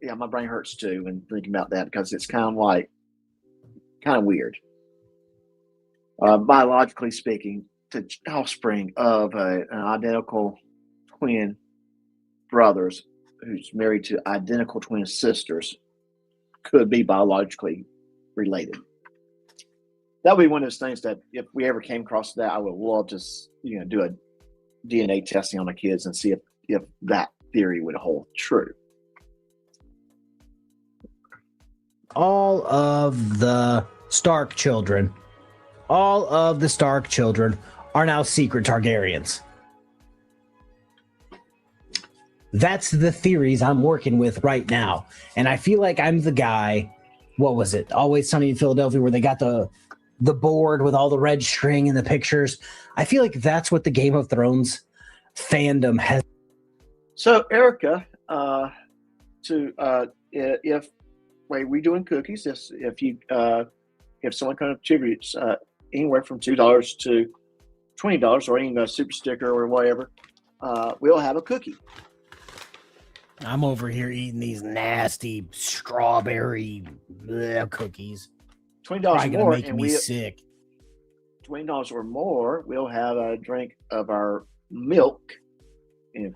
my brain hurts too when thinking about that because it's kind of weird. Biologically speaking, the offspring of an identical twin brothers who's married to identical twin sisters could be biologically related. That would be one of those things that if we ever came across that, I would love to, do a DNA testing on the kids and see if that theory would hold true. All of the Stark children are now secret Targaryens. That's the theories I'm working with right now. And I feel like I'm the guy, what was it? Always Sunny in Philadelphia, where they got the board with all the red string and the pictures. I feel like that's what the Game of Thrones fandom has. So, Erica, if we're doing cookies, if someone contributes anywhere from $2 to $20 or even a super sticker or whatever, we'll have a cookie. I'm over here eating these nasty strawberry cookies. $20 or more, make me sick. $20 or more, we'll have a drink of our milk, in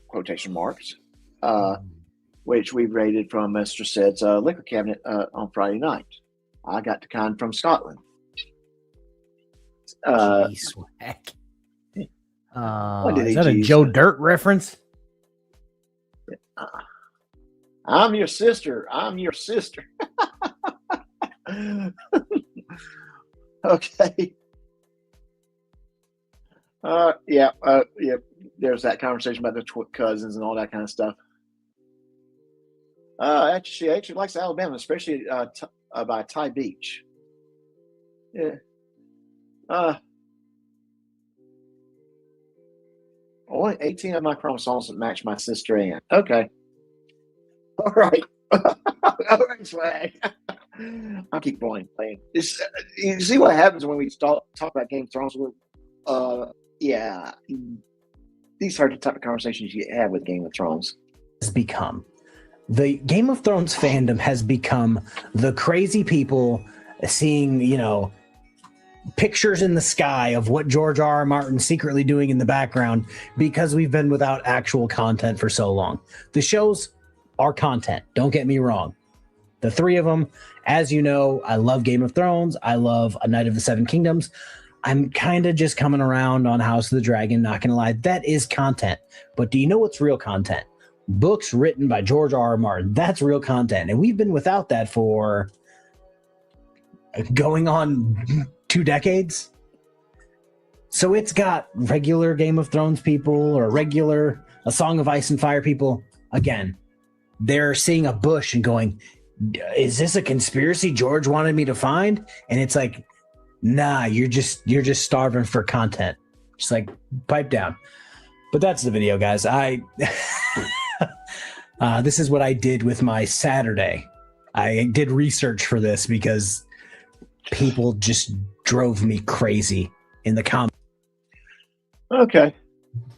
quotation marks, which we rated from Mr. Said's liquor cabinet on Friday night. I got the kind from Scotland. Swag. Is that a Joe Dirt reference? I'm your sister. Okay. Yeah. There's that conversation about the cousins and all that kind of stuff. She actually likes Alabama, especially by Ty Beach. Yeah. Only 18 of my chromosomes that match my sister Ann. Okay. All right. All right, swag. I'll keep playing. You see what happens when we talk about Game of Thrones? Yeah. These are the type of conversations you have with Game of Thrones. The Game of Thrones fandom has become the crazy people seeing, pictures in the sky of what George R.R. Martin's secretly doing in the background because we've been without actual content for so long. The shows are content. Don't get me wrong. The three of them, as you know, I love Game of Thrones. I love A Night of the Seven Kingdoms. I'm kind of just coming around on House of the Dragon, not going to lie. That is content. But do you know what's real content? Books written by George R.R. Martin. That's real content. And we've been without that for going on 2 decades. So it's got regular Game of Thrones people or regular A Song of Ice and Fire people. Again, they're seeing a bush and going, is this a conspiracy George wanted me to find? And it's like, nah, you're just starving for content. Just like, pipe down. But that's the video, guys. This is what I did with my Saturday. I did research for this because people just drove me crazy in the comments. Okay.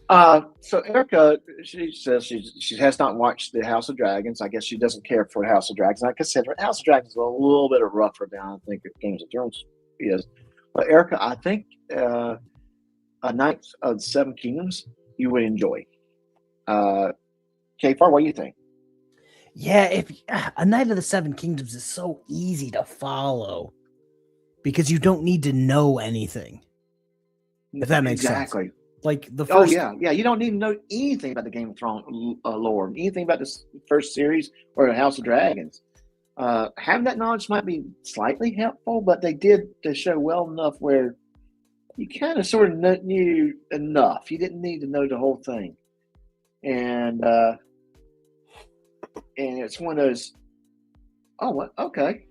So Erica, she says she has not watched the House of Dragons. I guess she doesn't care for the House of Dragons. Like I said, House of Dragons is a little bit rougher than I think Games of Thrones is. But Erica, I think A Night of the Seven Kingdoms you would enjoy. K Farr, what do you think? Yeah, A Night of the Seven Kingdoms is so easy to follow because you don't need to know anything. If that makes sense. Like the first. Oh yeah. You don't need to know anything about the Game of Thrones lore, anything about this first series or the House of Dragons. Having that knowledge might be slightly helpful, but they did the show well enough where you kind of sort of knew enough. You didn't need to know the whole thing, and it's one of those. Oh, what? Okay.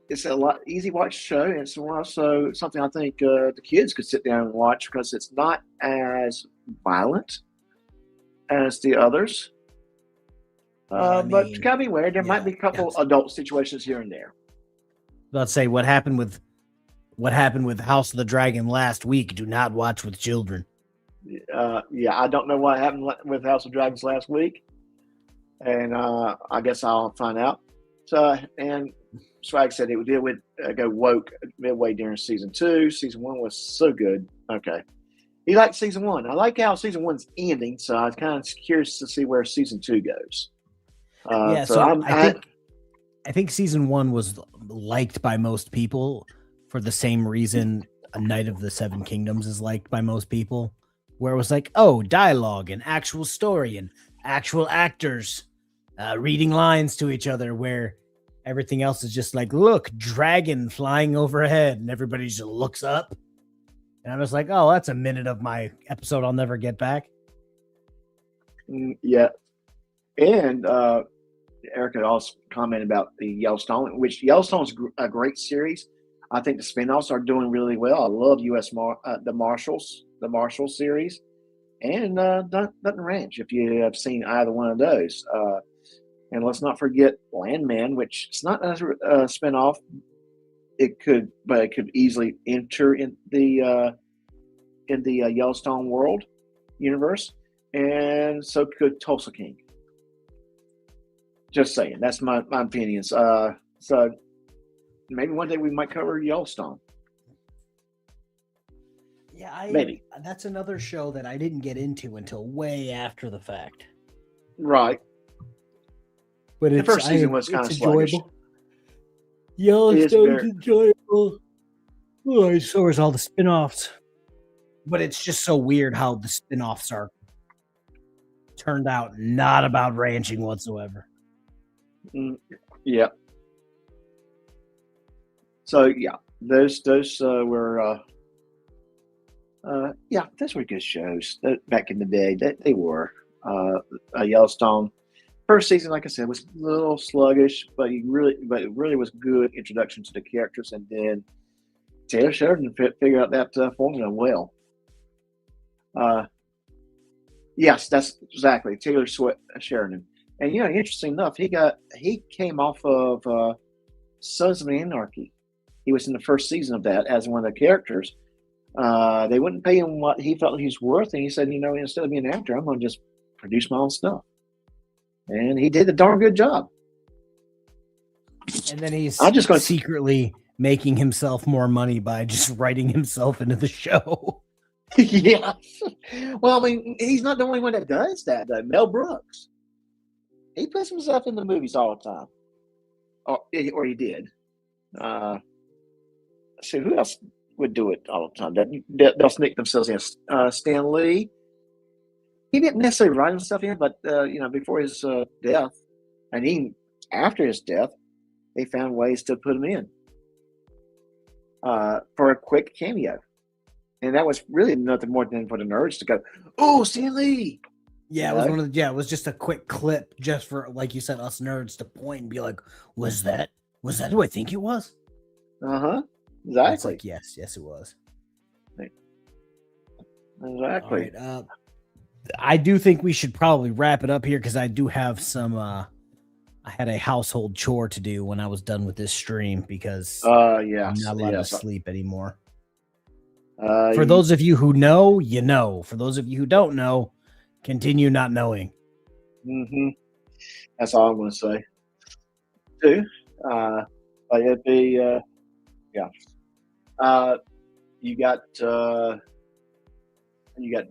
It's a lot easy watch show, and it's also something I think the kids could sit down and watch because it's not as violent as the others. But you gotta be aware there might be a couple adult situations here and there. Let's say what happened with House of the Dragon last week. Do not watch with children. I don't know what happened with House of Dragons last week, and I guess I'll find out. So, and Swag said it would go woke midway during season 2. Season 1 was so good. Okay. He liked season 1. I like how season 1's ending, so I was kind of curious to see where season 2 goes. I think season 1 was liked by most people for the same reason A Night of the Seven Kingdoms is liked by most people, where it was like, oh, dialogue and actual story and actual actors reading lines to each other, where everything else is just like, look, dragon flying overhead, and everybody just looks up. And I was like, oh, that's a minute of my episode I'll never get back. Yeah. And Erica also commented about the Yellowstone, which Yellowstone's a great series. I think the spinoffs are doing really well. I love the Marshall series, and Dutton Ranch, if you have seen either one of those. And let's not forget Landman, which is not a spinoff. It could easily enter in the Yellowstone world universe, and so could Tulsa King. Just saying, that's my opinions. So maybe one day we might cover Yellowstone. Yeah, maybe that's another show that I didn't get into until way after the fact. Right. But the first season was kind of sluggish. Yellowstone's enjoyable. Oh, so is all the spinoffs. But it's just so weird how the spinoffs are turned out not about ranching whatsoever. Yeah. So yeah, those were those were good shows back in the day. They were Yellowstone. First season, like I said, was a little sluggish, but it really was good introduction to the characters, and then Taylor Sheridan figured out that formula well. Yes, that's exactly Taylor Sheridan. And interesting enough, he came off of Sons of Anarchy. He was in the first season of that as one of the characters. They wouldn't pay him what he felt he was worth, and he said, instead of being an actor, I'm going to just produce my own stuff. And he did a darn good job. And then he's secretly making himself more money by just writing himself into the show. Yeah. Well, I mean, he's not the only one that does that, though. Mel Brooks. He puts himself in the movies all the time. Or he did. So who else would do it all the time? They'll sneak themselves in. Stan Lee. He didn't necessarily write himself in, but before his death, and even after his death, they found ways to put him in for a quick cameo, and that was really nothing more than for the nerds to go, "Oh, Stan Lee!" Yeah, it was just a quick clip, just for, like you said, us nerds to point and be like, "Was that who I think it was?" Exactly. It's like, yes, it was. Exactly. All right, I do think we should probably wrap it up here because I do have some. I had a household chore to do when I was done with this stream because I'm not allowed to sleep anymore. For those of you who know, you know. For those of you who don't know, continue not knowing. That's all I'm going to say. Too. But it'd be you got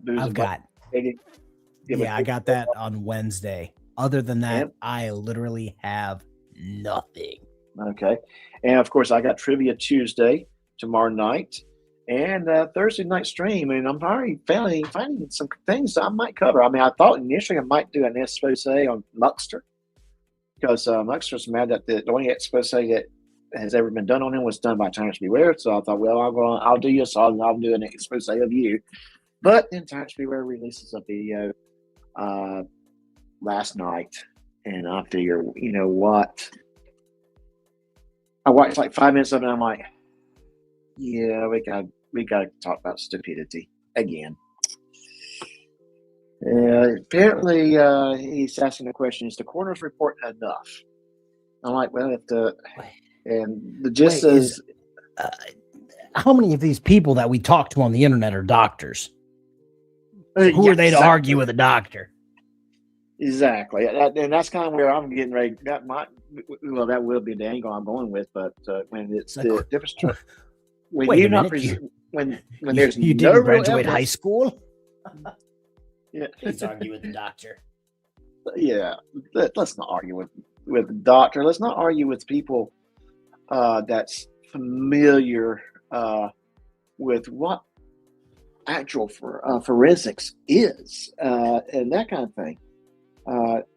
booze. I've got. I got that on Wednesday. Other than that, I literally have nothing. Okay. And of course, I got Trivia Tuesday tomorrow night and Thursday night stream. And I'm already finding some things I might cover. I mean, I thought initially I might do an expose on Muxter because Muxter's mad that the only expose that has ever been done on him was done by Terrence Beware. So I thought, well, I'll do you a solid and I'll do an expose of you. But then Terrence Beware releases a video last night, and I figure, you know what? I watched like 5 minutes of it, and I'm like, yeah, we got to talk about stupidity again. Apparently, he's asking the question: is the coroner's report enough? I'm like, well, and the gist is, how many of these people that we talk to on the internet are doctors? Who are they to argue with a doctor? Exactly, and that's kind of where I'm getting ready. That will be the angle I'm going with. But when it's Like, the difference when wait you're a not minute, when you, there's you no didn't real graduate high evidence. school? Yeah, Please argue with the doctor. yeah. Let's not argue with the doctor. Let's not argue with people that's familiar with what actual forensics is and that kind of thing.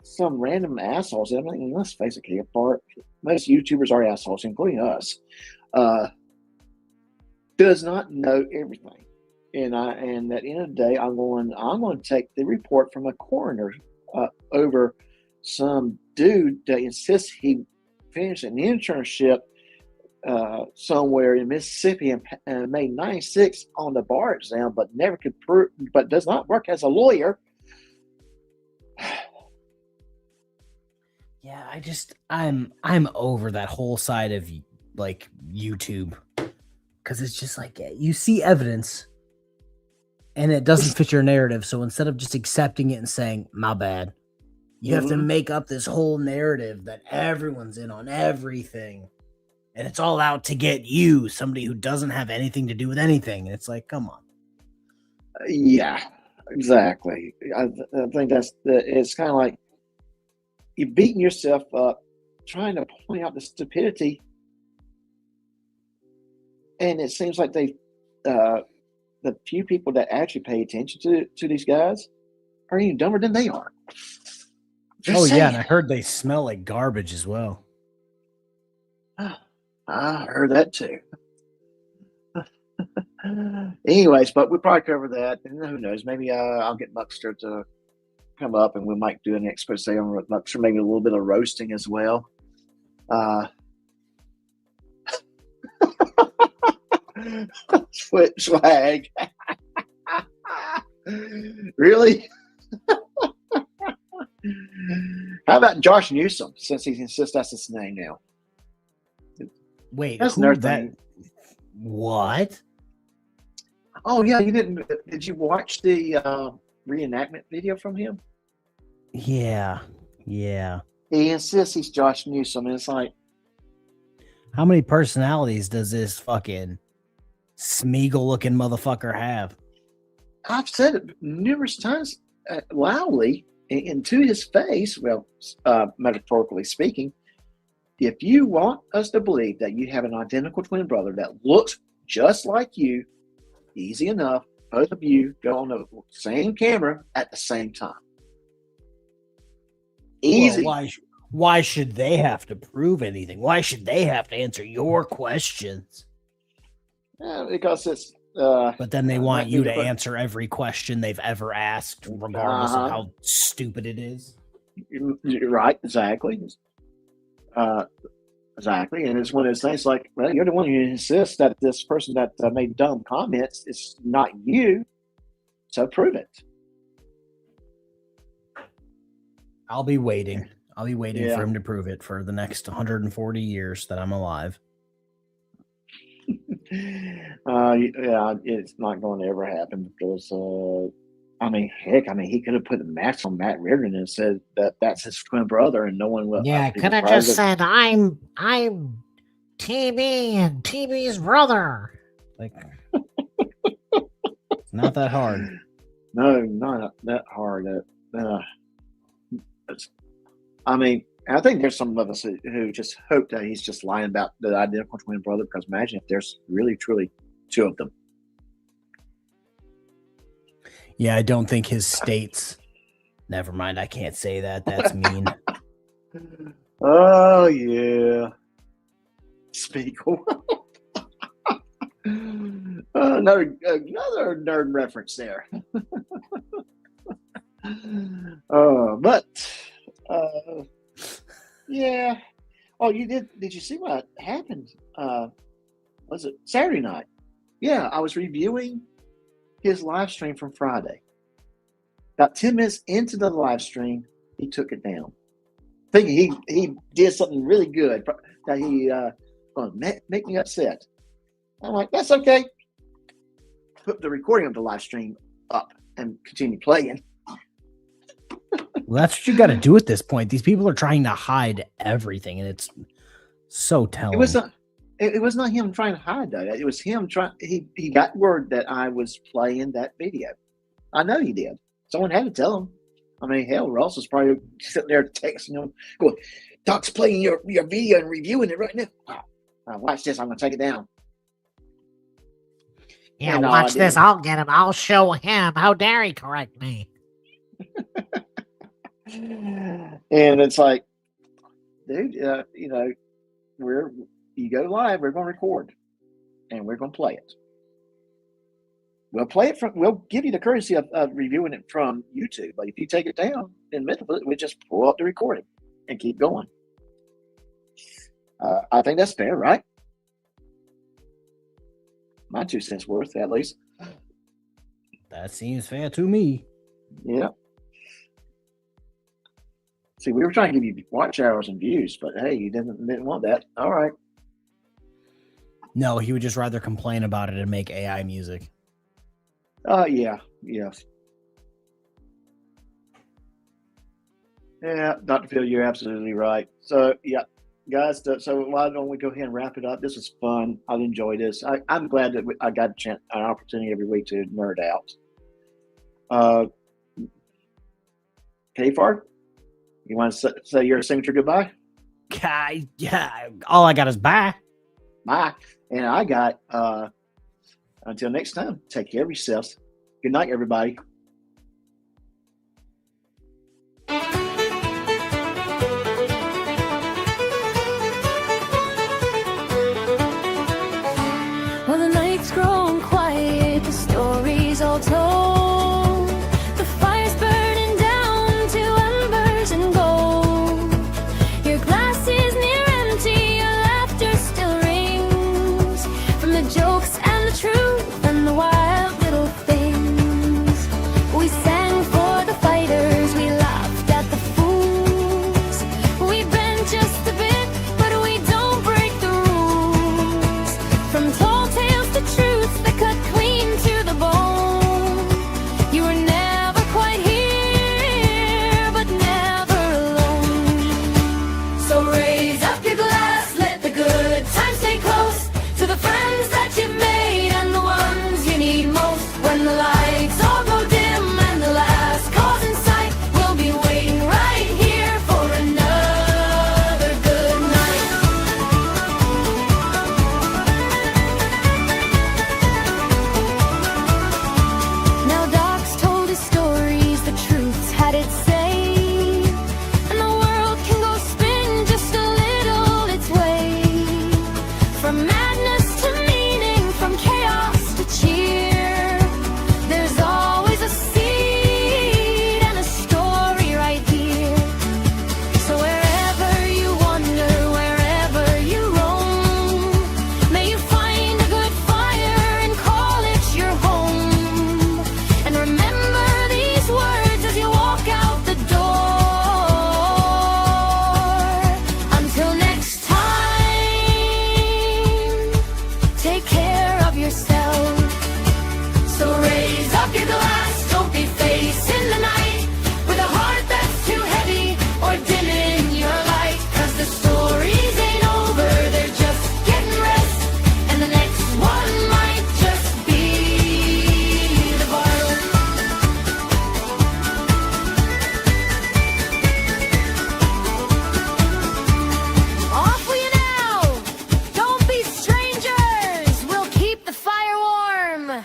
Some random assholes. I mean, let's face it, K Farr, most YouTubers are assholes, including us. Does not know everything, and at the end of the day, I'm going to take the report from a coroner over some dude that insists he finished an internship somewhere in Mississippi and made 96 on the bar exam, but never could prove, but does not work as a lawyer. Yeah, I'm over that whole side of like YouTube, because it's just like you see evidence and it doesn't fit your narrative. So instead of just accepting it and saying, my bad, you have to make up this whole narrative that everyone's in on everything. And it's all out to get you, somebody who doesn't have anything to do with anything. And it's like, come on. Yeah, exactly. I think it's kind of like you're beating yourself up trying to point out the stupidity, and it seems like the few people that actually pay attention to these guys are even dumber than they are. Just yeah, and saying. I heard they smell like garbage as well. I heard that too. Anyways, but we'll probably cover that, and who knows, maybe I'll get Muckster to come up and we might do an expose on Muckster, maybe a little bit of roasting as well. Swag. Really? How about Josh Newsom, since he insists that's his name now? Wait, That's who another that? thing. What? Oh yeah, you didn't? Did you watch the reenactment video from him? Yeah. He insists he's Josh Newsom, and it's like, How many personalities does this fucking Smeagol-looking motherfucker have? I've said it numerous times, loudly and to his face. Well, metaphorically speaking, if you want us to believe that you have an identical twin brother that looks just like you, easy enough. Both of you go on the same camera at the same time. Easy. Well, why should they have to prove anything? Why should they have to answer your questions? Because it's. But then they want you to answer every question they've ever asked, regardless of how stupid it is. You're right, exactly. Exactly, and it's one of those things like, well, you're the one who insists that this person that made dumb comments is not you, so prove it. I'll be waiting. for Yeah. him to prove it for the next 140 years that I'm alive. Yeah, it's not going to ever happen because, he could have put a mask on Matt Reardon and said that that's his twin brother, and no one will. Yeah, could have just said, I'm TB and TB's brother. Like, it's not that hard. No, not that hard. I think there's some of us who just hope that he's just lying about the identical twin brother, because imagine if there's really, truly two of them. Yeah, I don't think his states. Never mind, I can't say that. That's mean. Oh, yeah. Speakle. Another nerd reference there. Yeah. Oh, you did? Did you see what happened? Was it Saturday night? Yeah, I was reviewing his live stream from Friday. About 10 minutes into the live stream, he took it down, thinking he did something really good that he going to make me upset. I'm like, that's okay. Put the recording of the live stream up and continue playing. Well, that's what you got to do at this point. These people are trying to hide everything, and it's so telling. It was not him trying to hide that. It was him trying. He got word that I was playing that video. I know he did. Someone had to tell him. I mean, hell, Ross was probably sitting there texting him, going, "Doc's playing your video and reviewing it right now. Watch this. I'm going to take it down." Yeah, watch this. I'll get him. I'll show him. How dare he correct me? And it's like, dude, you know, you go live, we're going to record, and we're going to play it. We'll give you the courtesy of reviewing it from YouTube, but if you take it down in the middle of it, we just pull up the recording and keep going. I think that's fair, right? My 2 cents worth, at least. That seems fair to me. Yeah. See, we were trying to give you watch hours and views, but hey, you didn't want that. All right. No, he would just rather complain about it and make AI music. Yeah. Yeah, Dr. Phil, you're absolutely right. So, yeah, guys, so why don't we go ahead and wrap it up? This was fun. I've enjoyed this. I'm glad that I got an opportunity every week to nerd out. K Farr, you want to say your signature goodbye? Yeah, all I got is bye. Bye. And I got, until next time, take care of yourselves. Good night, everybody. Well, the night's grown quiet, the story's all told. The fire's burning down to embers and gold. Your glass is near empty, your laughter still rings from the jokes and the truth and the wild little things. We sang for the fighters, we laughed at the fools. We bend just a bit, but we don't break the rules. From tall tales to truths that cut clean to the bone. You were never quite here, but never alone. So raise up your glass, let the good times stay close to the friends that you've made and the ones you need most. When the lights all go dim and the last cause in sight, we'll be waiting right here for another good night. Now Doc's told his stories, the truth's had its say, and the world can go spin just a little its way. From madness to meaning, from chaos to cheer, there's always a seed and a story right here. So wherever you wander, wherever you roam, may you find a good fire and call it your home. And remember these words as you walk out the door. Until next time, take care of yourself. So raise up your glass, don't be facing the night with a heart that's too heavy or dimming your light. 'Cause the stories ain't over, they're just getting rest, and the next one might just be the vital. Off with you now! Don't be strangers! We'll keep the fire warm!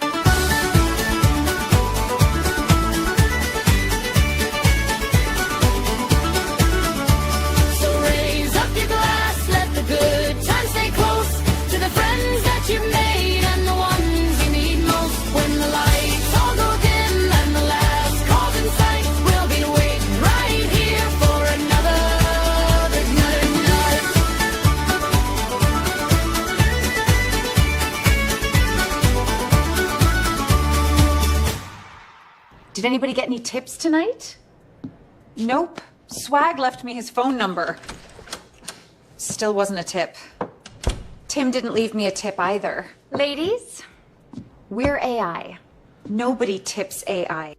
So raise up your glass, let the good times stay close to the friends that you've made and the ones you need most. When the lights all go dim and the last call's in sight, we'll be waiting right here for another night. Did anybody get any tips tonight? Nope. Swag left me his phone number. Still wasn't a tip. Tim didn't leave me a tip either. Ladies, we're AI. Nobody tips AI.